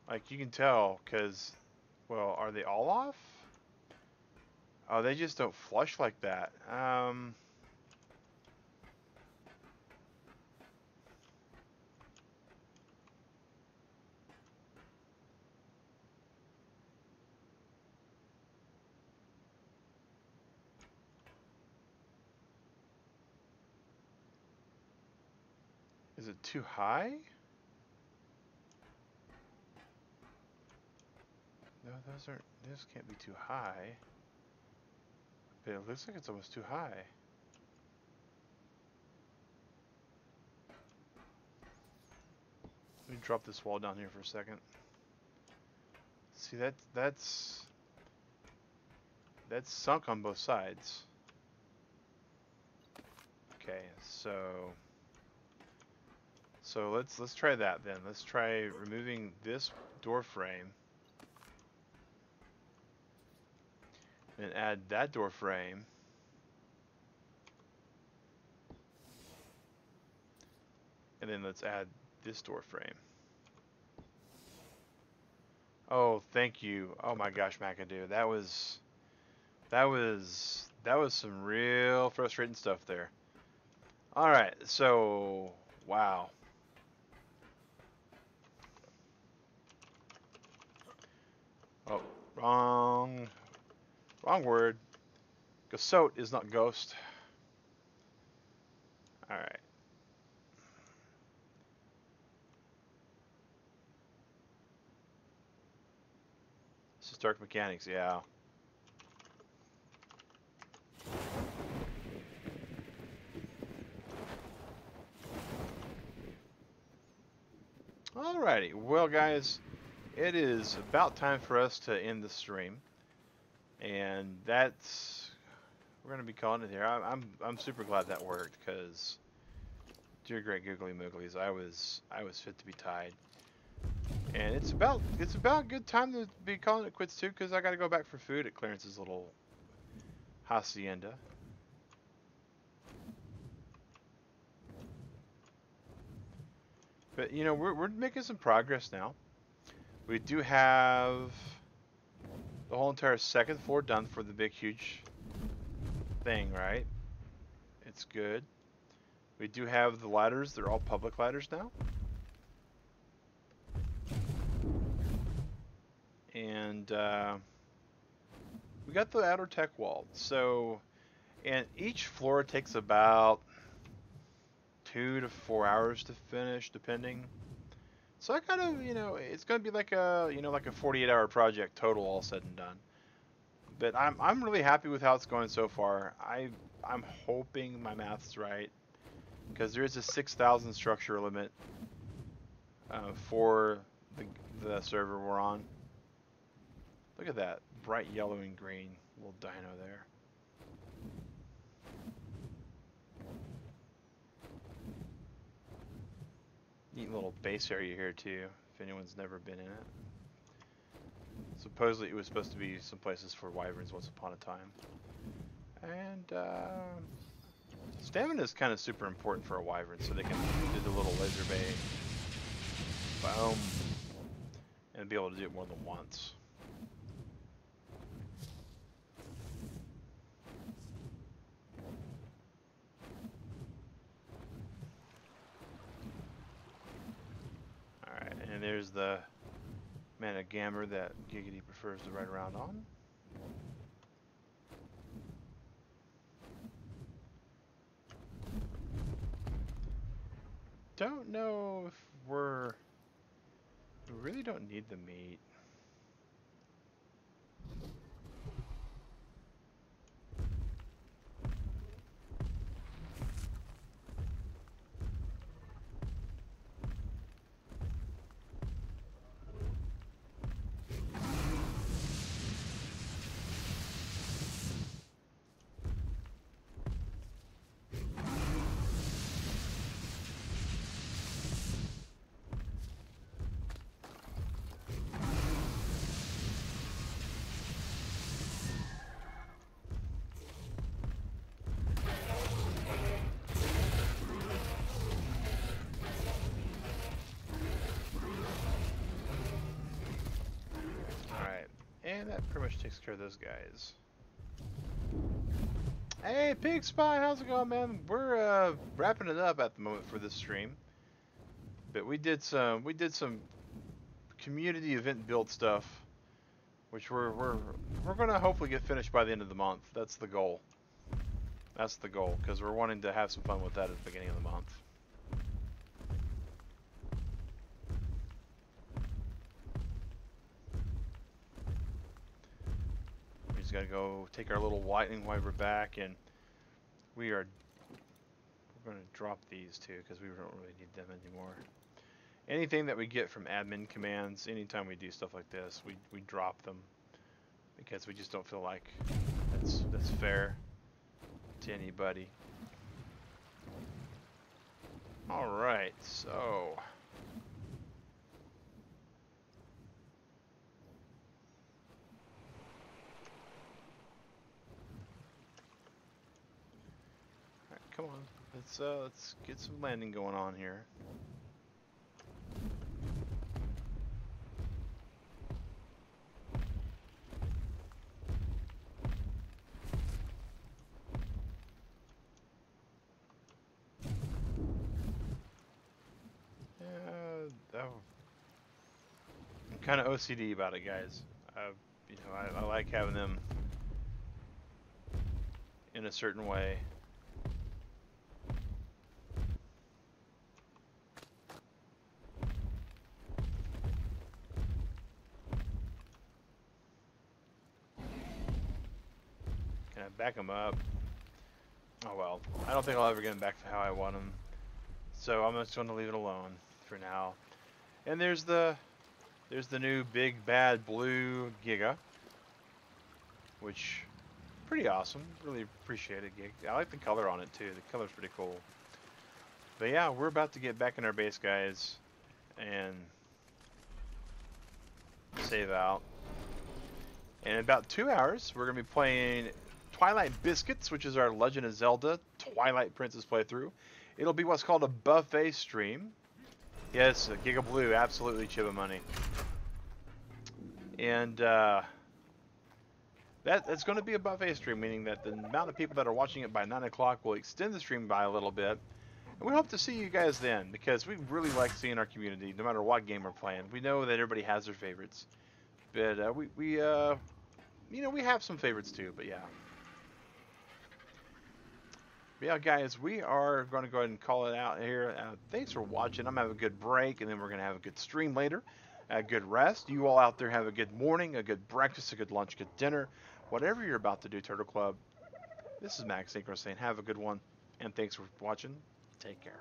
Like you can tell, cause, well, are they all off? Oh, they just don't flush like that. Is it too high? No, those can't be too high. But it looks like it's almost too high. Let me drop this wall down here for a second. See, that's sunk on both sides. Okay, so let's try that then. Let's try removing this door frame and add that door frame. And then let's add this door frame. Oh, thank you. Oh my gosh, McAdoo. That was some real frustrating stuff there. All right, so wow. Oh, wrong word. Ghost is not ghost. All right. This is dark mechanics, yeah. Alrighty, well guys, it is about time for us to end the stream, and we're gonna be calling it here. I'm super glad that worked, because dear great googly mooglies, I was fit to be tied, and it's about a good time to be calling it quits too, because I got to go back for food at Clarence's little hacienda. But you know, we're making some progress now. We do have the whole entire second floor done for the big huge thing, right? It's good. We do have the ladders. They're all public ladders now. And we got the outer tech wall. So, and each floor takes about 2 to 4 hours to finish, depending. So I kind of, you know, it's going to be like a, you know, like a 48-hour project total, all said and done. But I'm really happy with how it's going so far. I'm hoping my math's right, because there is a 6,000 structure limit for the server we're on. Look at that bright yellow and green little dino there. Neat little base area here too, if anyone's never been in it. Supposedly it was supposed to be some places for wyverns once upon a time. And stamina is kind of super important for a wyvern, so they can do the little laser bay, boom, and be able to do it more than once. Alright, and there's the Mana Gammer that Giggity prefers to ride around on. Don't know if we really don't need the meat. And that pretty much takes care of those guys. Hey, Pig Spy, how's it going, man? We're wrapping it up at the moment for this stream, but we did some community event build stuff, which we're gonna hopefully get finished by the end of the month. That's the goal. That's the goal, because we're wanting to have some fun with that at the beginning of the month. Just gotta go take our little lightning wiper back, and we're gonna drop these too because we don't really need them anymore. Anything that we get from admin commands, anytime we do stuff like this, we drop them because we just don't feel like that's fair to anybody. All right, so. Come on, let's get some landing going on here. I'm kind of OCD about it, guys. You know, I like having them in a certain way. Back them up. Oh well, I don't think I'll ever get them back to how I want them, so I'm just going to leave it alone for now. And there's the new big bad blue Giga, which pretty awesome. Really appreciate it, Gig. I like the color on it too. The color's pretty cool. But yeah, we're about to get back in our base, guys, and save out. And in about 2 hours, we're gonna be playing Twilight Biscuits, which is our Legend of Zelda Twilight Princess playthrough. It'll be what's called a buffet stream. Yes, Giga Blue, absolutely Chiba money. And that's going to be a buffet stream, meaning that the amount of people that are watching it by 9 o'clock will extend the stream by a little bit. And we hope to see you guys then, because we really like seeing our community, no matter what game we're playing. We know that everybody has their favorites, but you know, we have some favorites too. But yeah. But yeah, guys, we are going to go ahead and call it out here. Thanks for watching. I'm going to have a good break, and then we're going to have a good stream later. A good rest. You all out there have a good morning, a good breakfast, a good lunch, a good dinner. Whatever you're about to do, Turtle Club. This is Max Synchro saying have a good one, and thanks for watching. Take care.